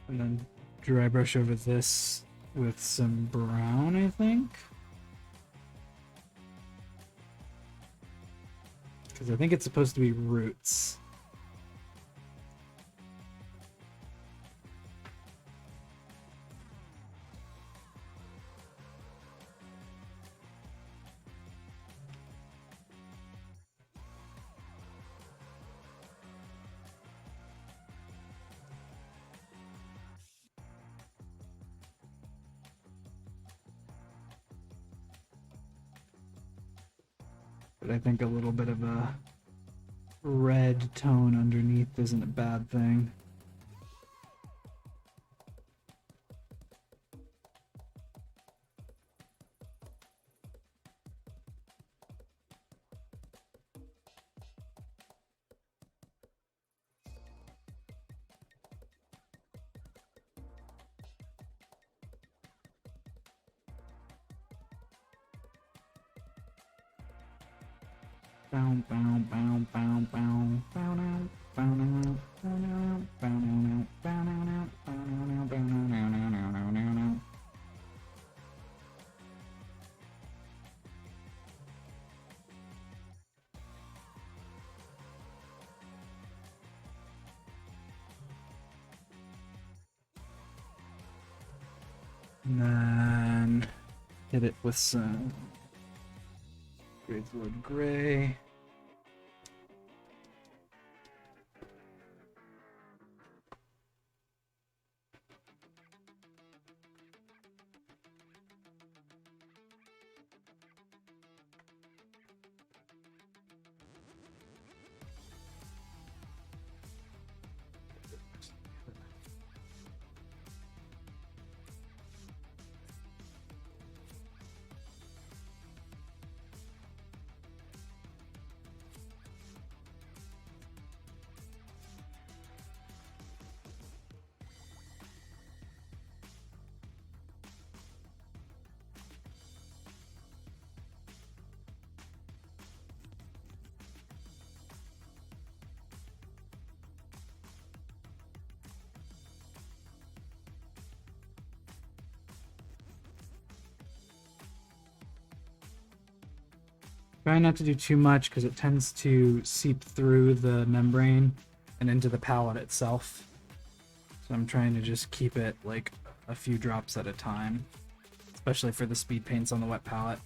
And then dry brush over this with some brown, I think. Because I think it's supposed to be roots. But I think a little bit of a red tone underneath isn't a bad thing. Bow, bow, bow, bow, bow, bow, now, bow, now, bow, now, bow, now, bow, now, bow, now, bow, now, now, now, now, now, now. And then hit it with some Gravelord Gray. Try not to do too much because it tends to seep through the membrane and into the palette itself. So I'm trying to just keep it like a few drops at a time, especially for the speed paints on the wet palette.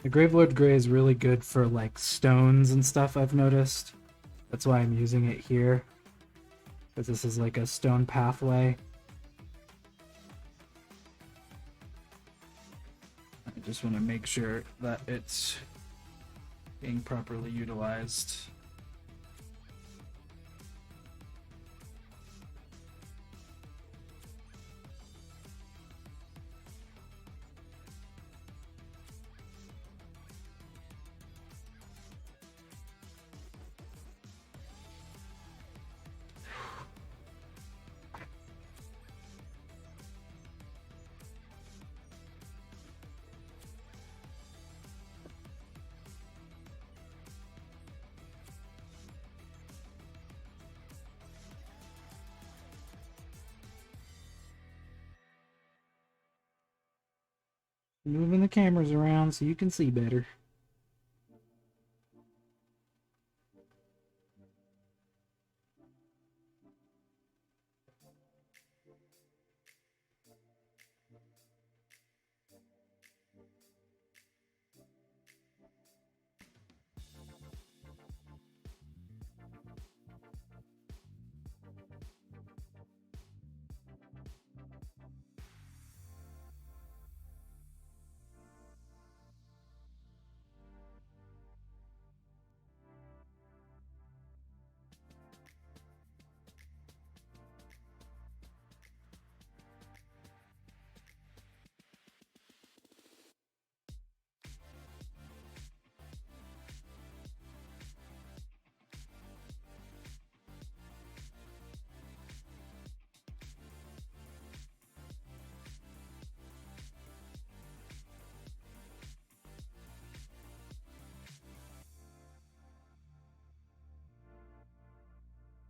The Gravelord Gray is really good for like stones and stuff, I've noticed. That's why I'm using it here, because this is like a stone pathway. I just want to make sure that it's being properly utilized. Moving the cameras around so you can see better.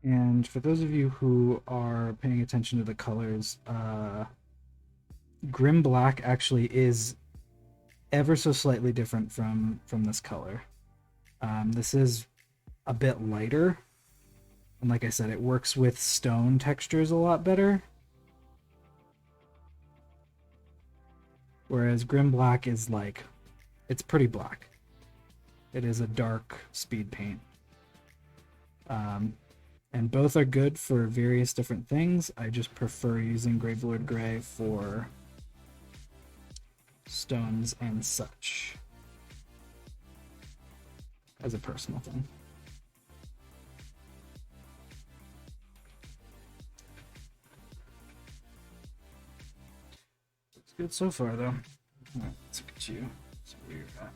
And for those of you who are paying attention to the colors, Grim Black actually is ever so slightly different from this color. This is a bit lighter, and like I said, it works with stone textures a lot better. Whereas Grim Black is like, it's pretty black. It is a dark speed paint. And both are good for various different things. I just prefer using Gravelord Gray for stones and such, as a personal thing. Looks good so far, though. Alright, let's look at you. See where you're at.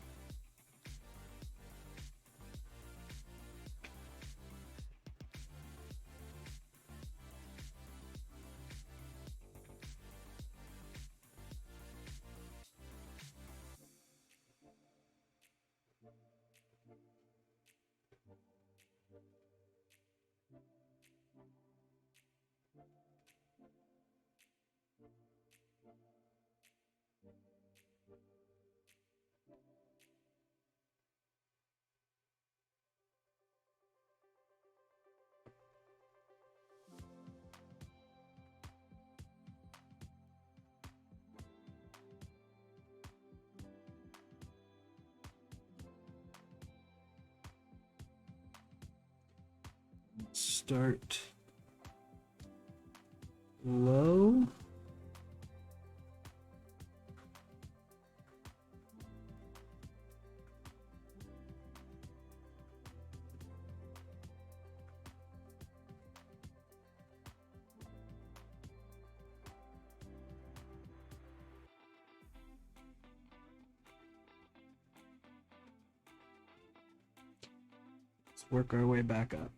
Start low. Let's work our way back up.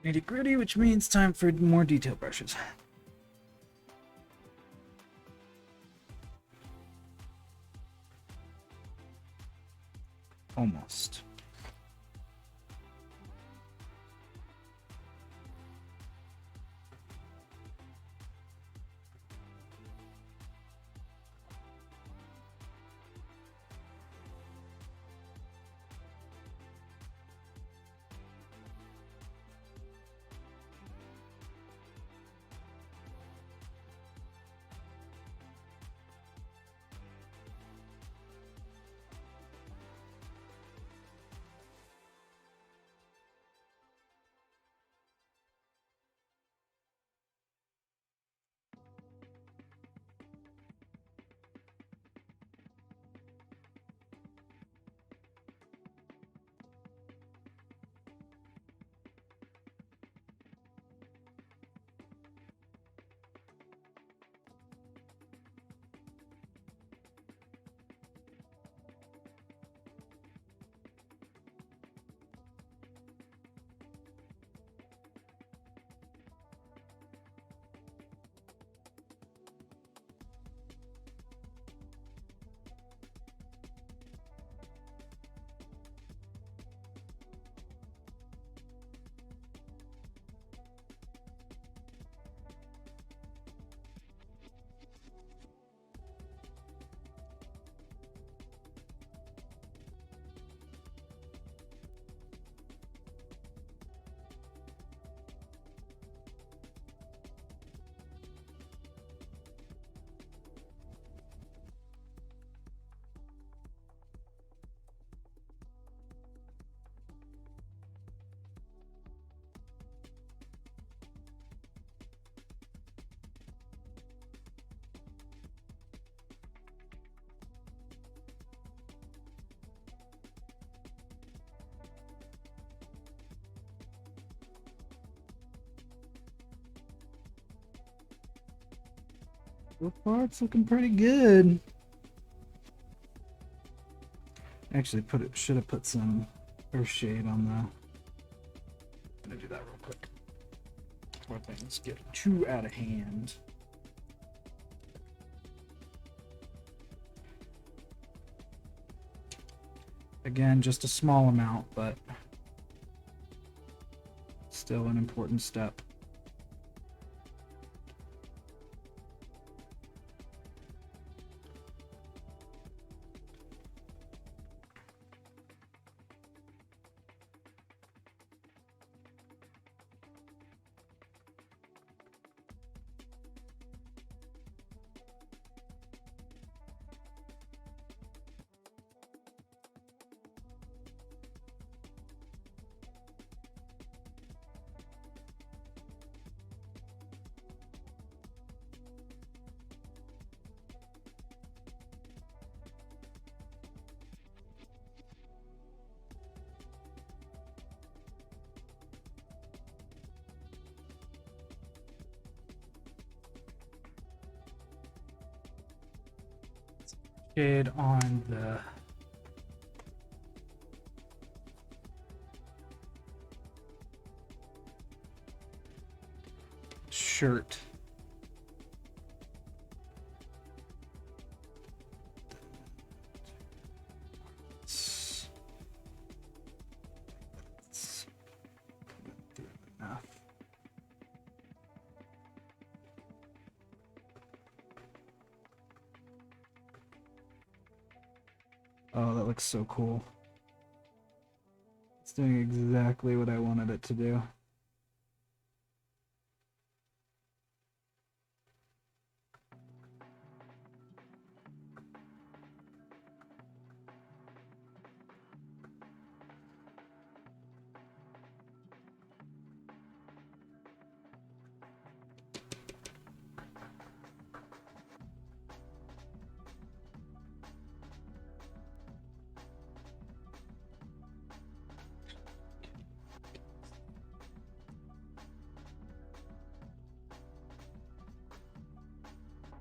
Nitty gritty, which means time for more detail brushes. Almost. So far, it's looking pretty good. Actually, should have put some earth shade on the. I'm gonna do that real quick before things get too out of hand. Again, just a small amount, but still an important step. Shade on the shirt. Enough. Oh, that looks so cool. It's doing exactly what I wanted it to do.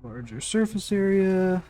Larger surface area.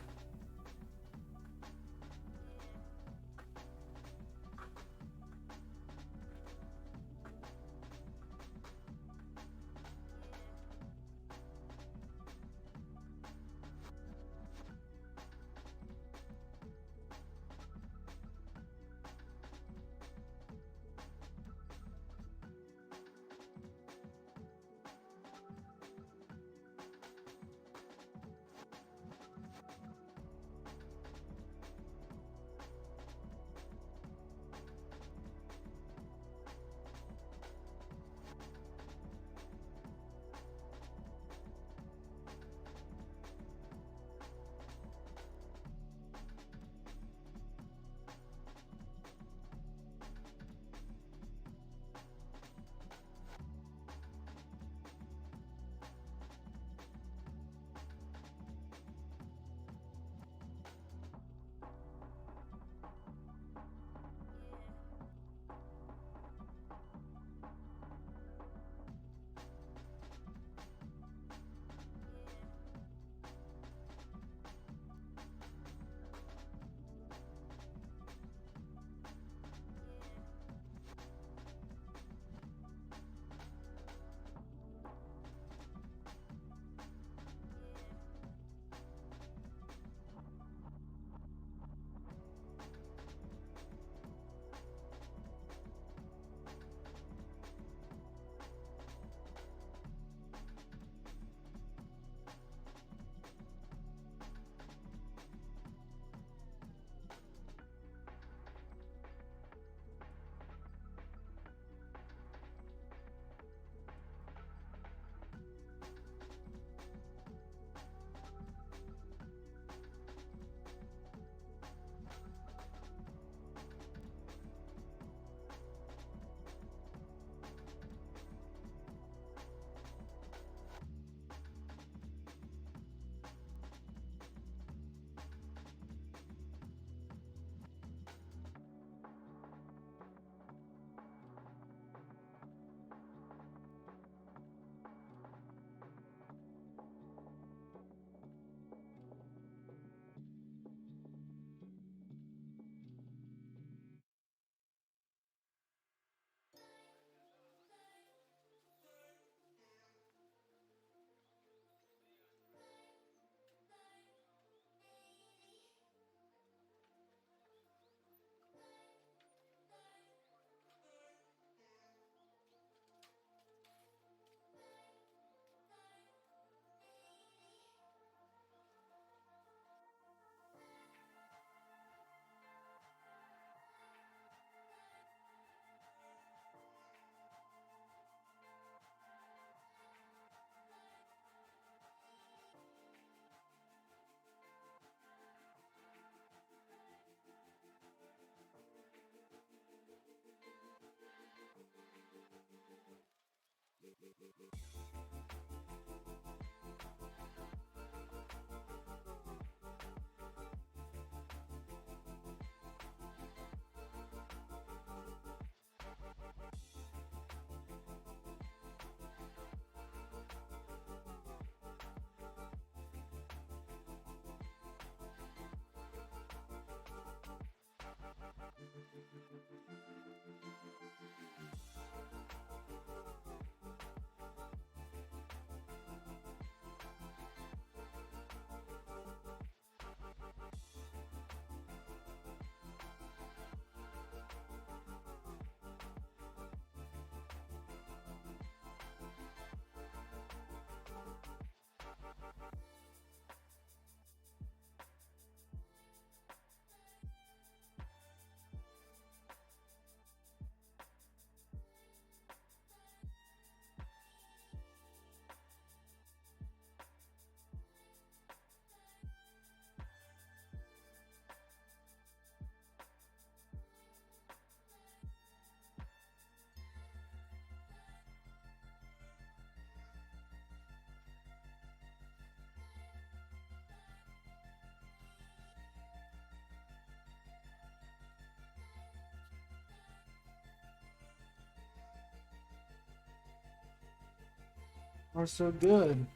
Are so good.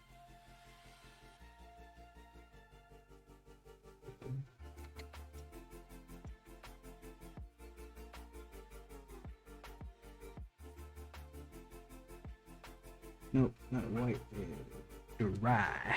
Nope, not white. Dry.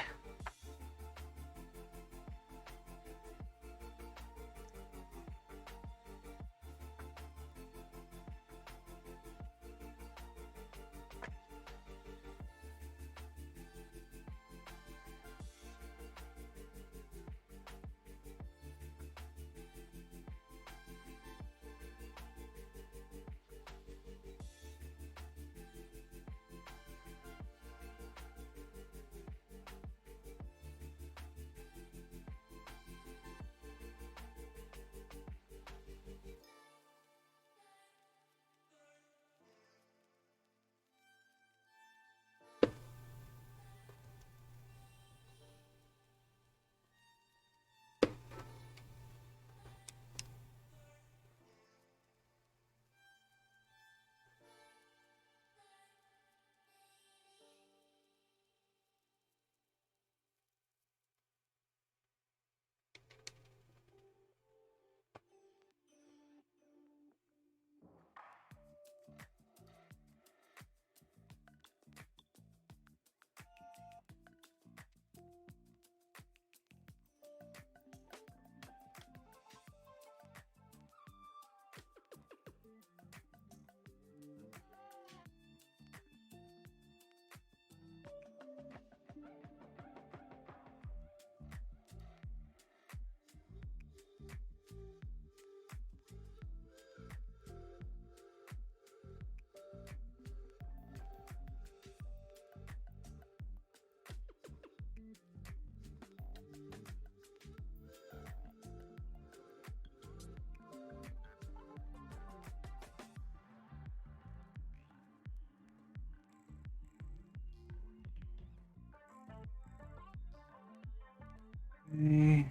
Okay.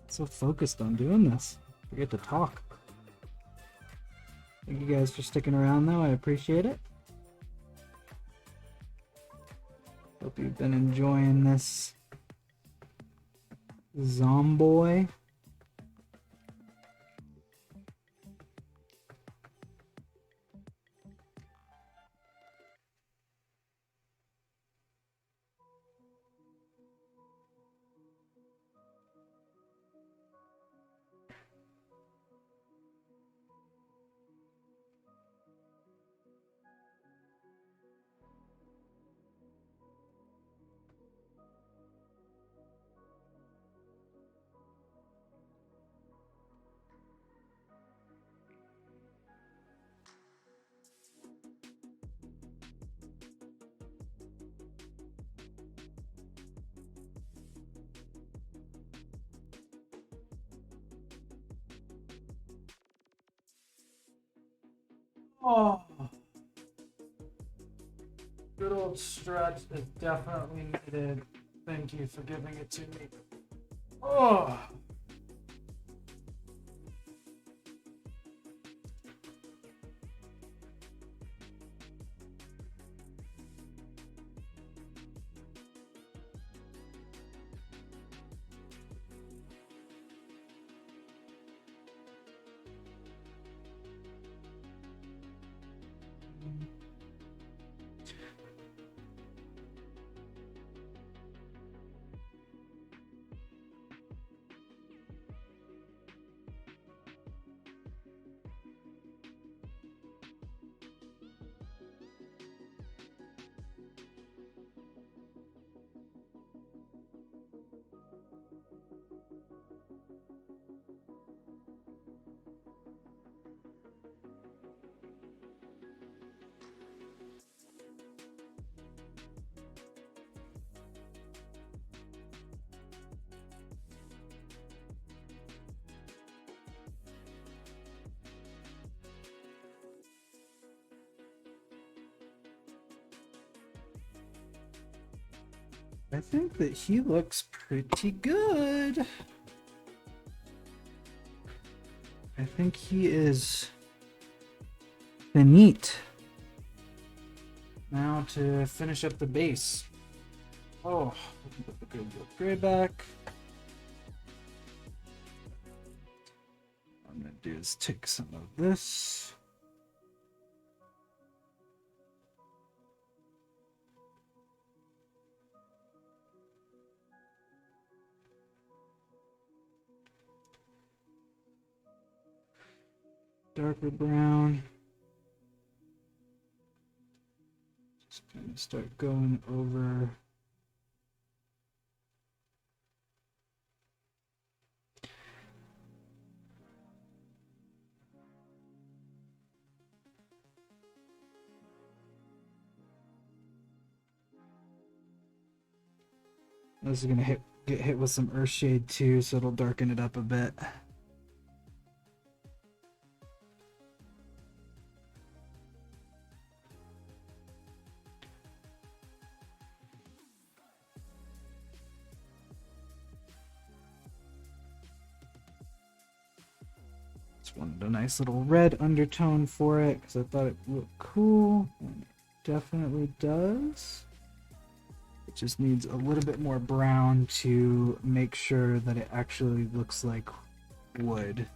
So focused on doing this. Forget to talk. Thank you guys for sticking around though. I appreciate it. Hope you've been enjoying this Zomboy. Oh, good old stretch is definitely needed. Thank you for giving it to me. Oh. I think that he looks pretty good. I think he is finite. Now to finish up the base. Oh, put the Gravelord Gray back. What I'm gonna do is take some of this. Darker brown. Just kind of start going over. This is gonna get hit with some Earthshade too, so it'll darken it up a bit. Just wanted a nice little red undertone for it because I thought it looked cool. And it definitely does. It just needs a little bit more brown to make sure that it actually looks like wood.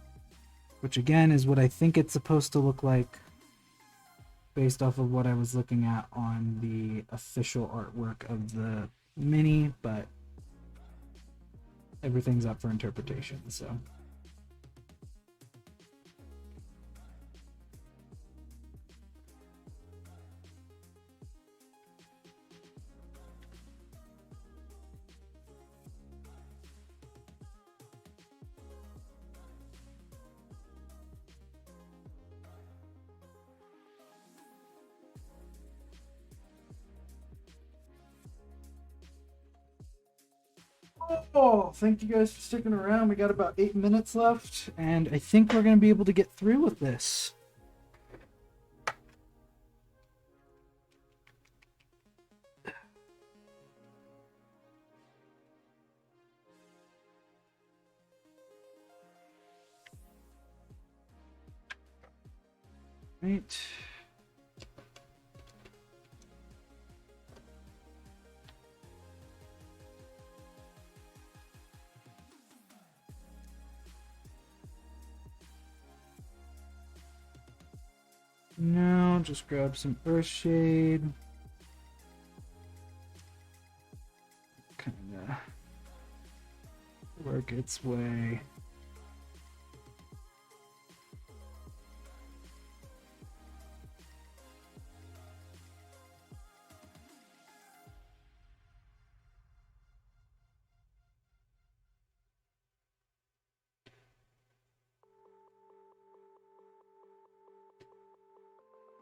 Which again is what I think it's supposed to look like based off of what I was looking at on the official artwork of the mini, but everything's up for interpretation, so. Oh, thank you guys for sticking around. We got about 8 minutes left, and I think we're going to be able to get through with this. Right. Now, just grab some Earthshade. Kinda work its way.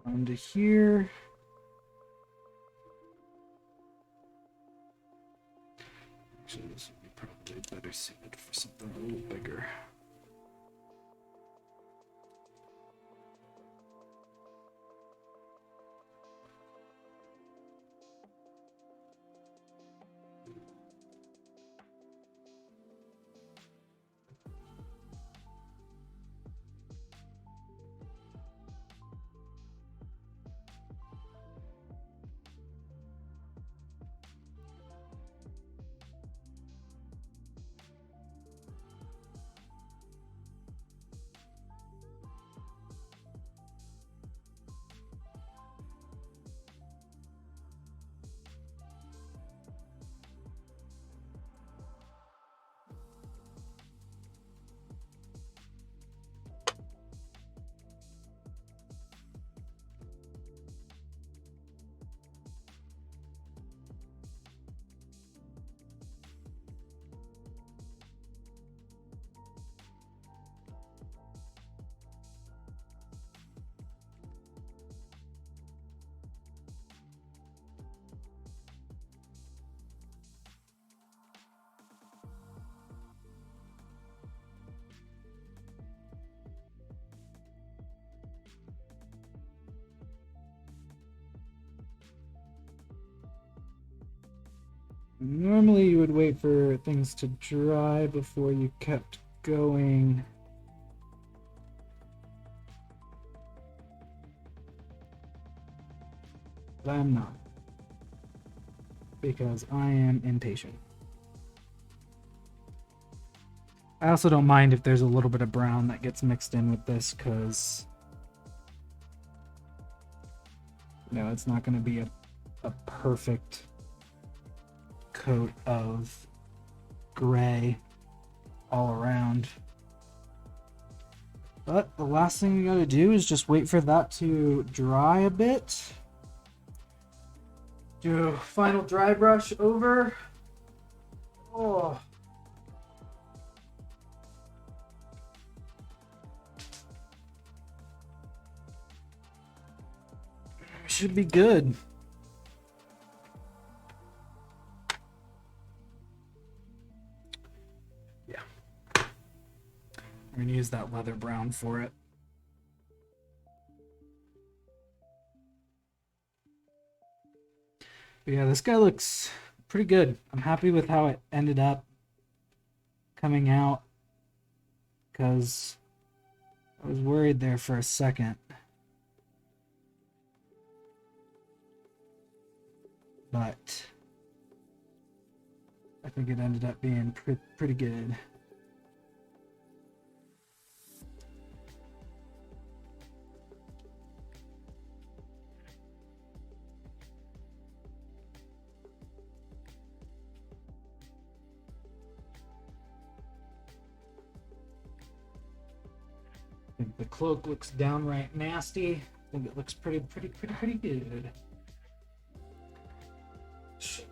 Onto here. Actually, this would be probably better suited for something a little bigger. Normally you would wait for things to dry before you kept going. But I'm not. Because I am impatient. I also don't mind if there's a little bit of brown that gets mixed in with this, because it's not going to be a perfect coat of gray all around. But the last thing we got to do is just wait for that to dry a bit. Do a final dry brush over. Oh. Should be good. Yeah. I'm gonna use that leather brown for it. But yeah, this guy looks pretty good. I'm happy with how it ended up coming out, because I was worried there for a second. But I think it ended up being pretty good. I think the cloak looks downright nasty. I think it looks pretty good. Shit.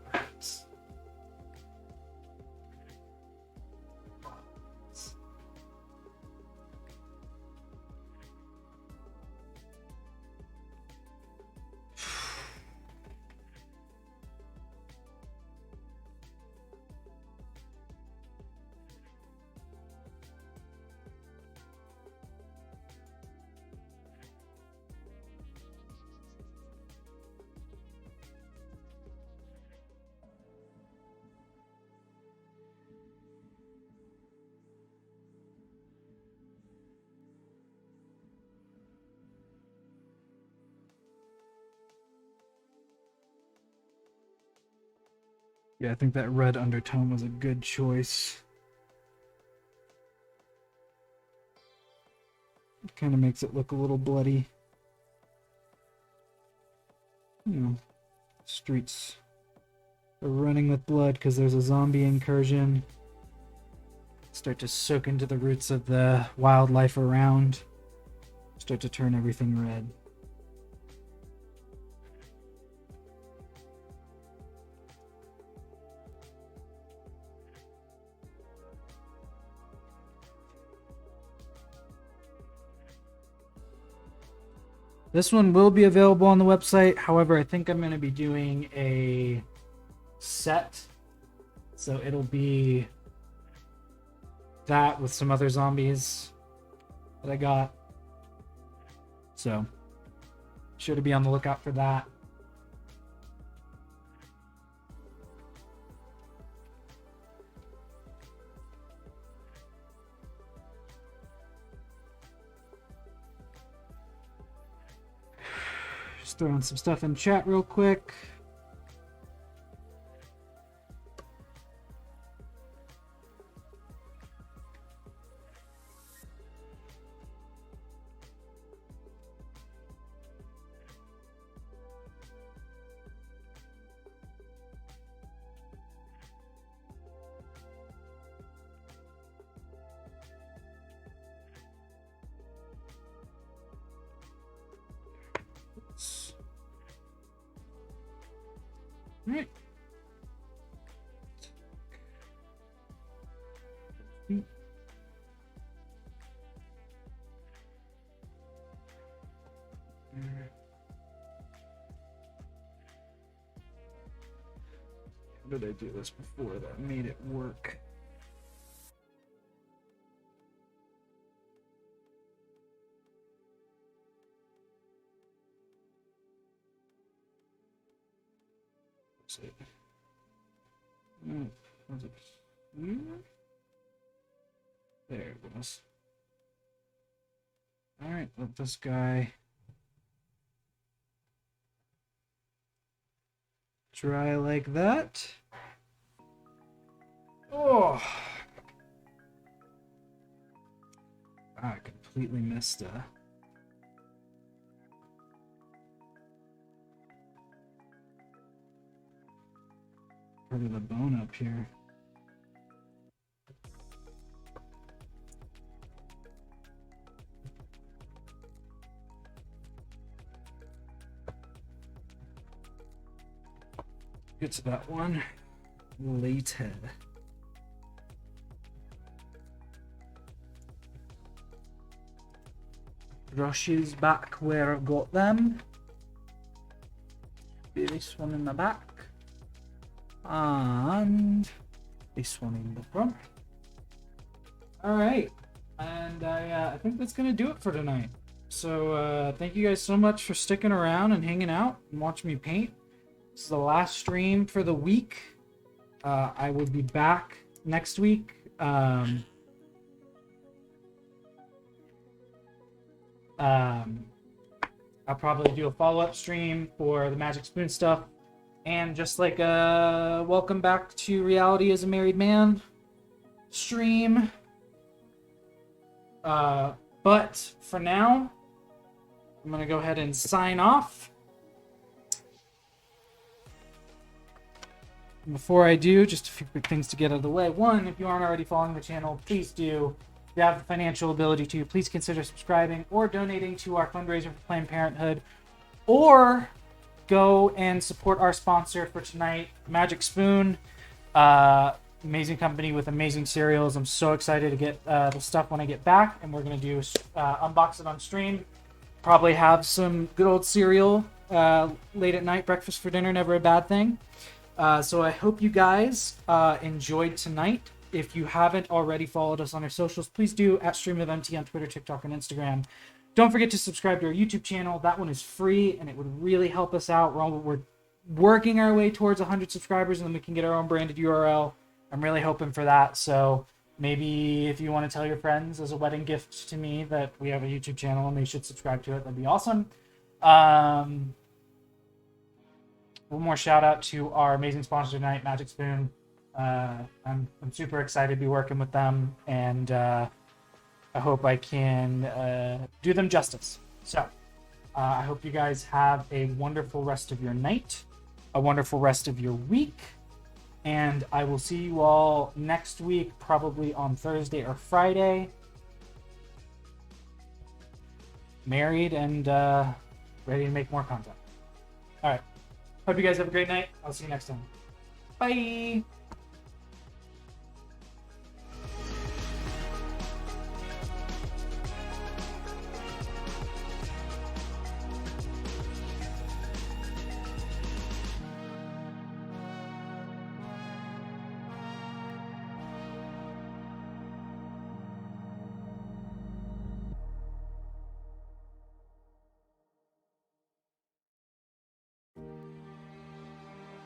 Yeah, I think that red undertone was a good choice. It kind of makes it look a little bloody. You know, streets are running with blood because there's a zombie incursion. Start to soak into the roots of the wildlife around. Start to turn everything red. This one will be available on the website. However, I think I'm going to be doing a set. So it'll be that with some other zombies that I got. So, sure to be on the lookout for that. Just throwing some stuff in chat real quick. Right. How did I do this before that made it work? Was it? Was it here? There it was. Alright, let this guy dry like that. Oh! I completely missed part of the bone up here. Get to that one later. Brushes back where I got them. Be this one in the back. And this one in the front. Alright. And I think that's going to do it for tonight. So thank you guys so much for sticking around and hanging out and watching me paint. This is the last stream for the week. I will be back next week. I'll probably do a follow-up stream for the Magic Spoon stuff. And just like a welcome back to reality as a married man stream. But for now, I'm going to go ahead and sign off. Before I do, just a few quick things to get out of the way. One, if you aren't already following the channel, please do. If you have the financial ability to, please consider subscribing or donating to our fundraiser for Planned Parenthood. Or go and support our sponsor for tonight, Magic Spoon. Amazing company with amazing cereals. I'm so excited to get the stuff when I get back. And we're going to do unbox it on stream. Probably have some good old cereal late at night. Breakfast for dinner, never a bad thing. So I hope you guys enjoyed tonight. If you haven't already followed us on our socials, please do at StreamOfMT on Twitter, TikTok, and Instagram. Don't forget to subscribe to our YouTube channel. That one is free, and it would really help us out. We're working our way towards 100 subscribers, and then we can get our own branded URL. I'm really hoping for that. So maybe if you want to tell your friends as a wedding gift to me that we have a YouTube channel and they should subscribe to it, that'd be awesome. one more shout out to our amazing sponsor tonight, Magic Spoon. I'm super excited to be working with them, and I hope I can do them justice. So, I hope you guys have a wonderful rest of your night, a wonderful rest of your week, and I will see you all next week, probably on Thursday or Friday. Married and ready to make more content. All right. Hope you guys have a great night. I'll see you next time. Bye.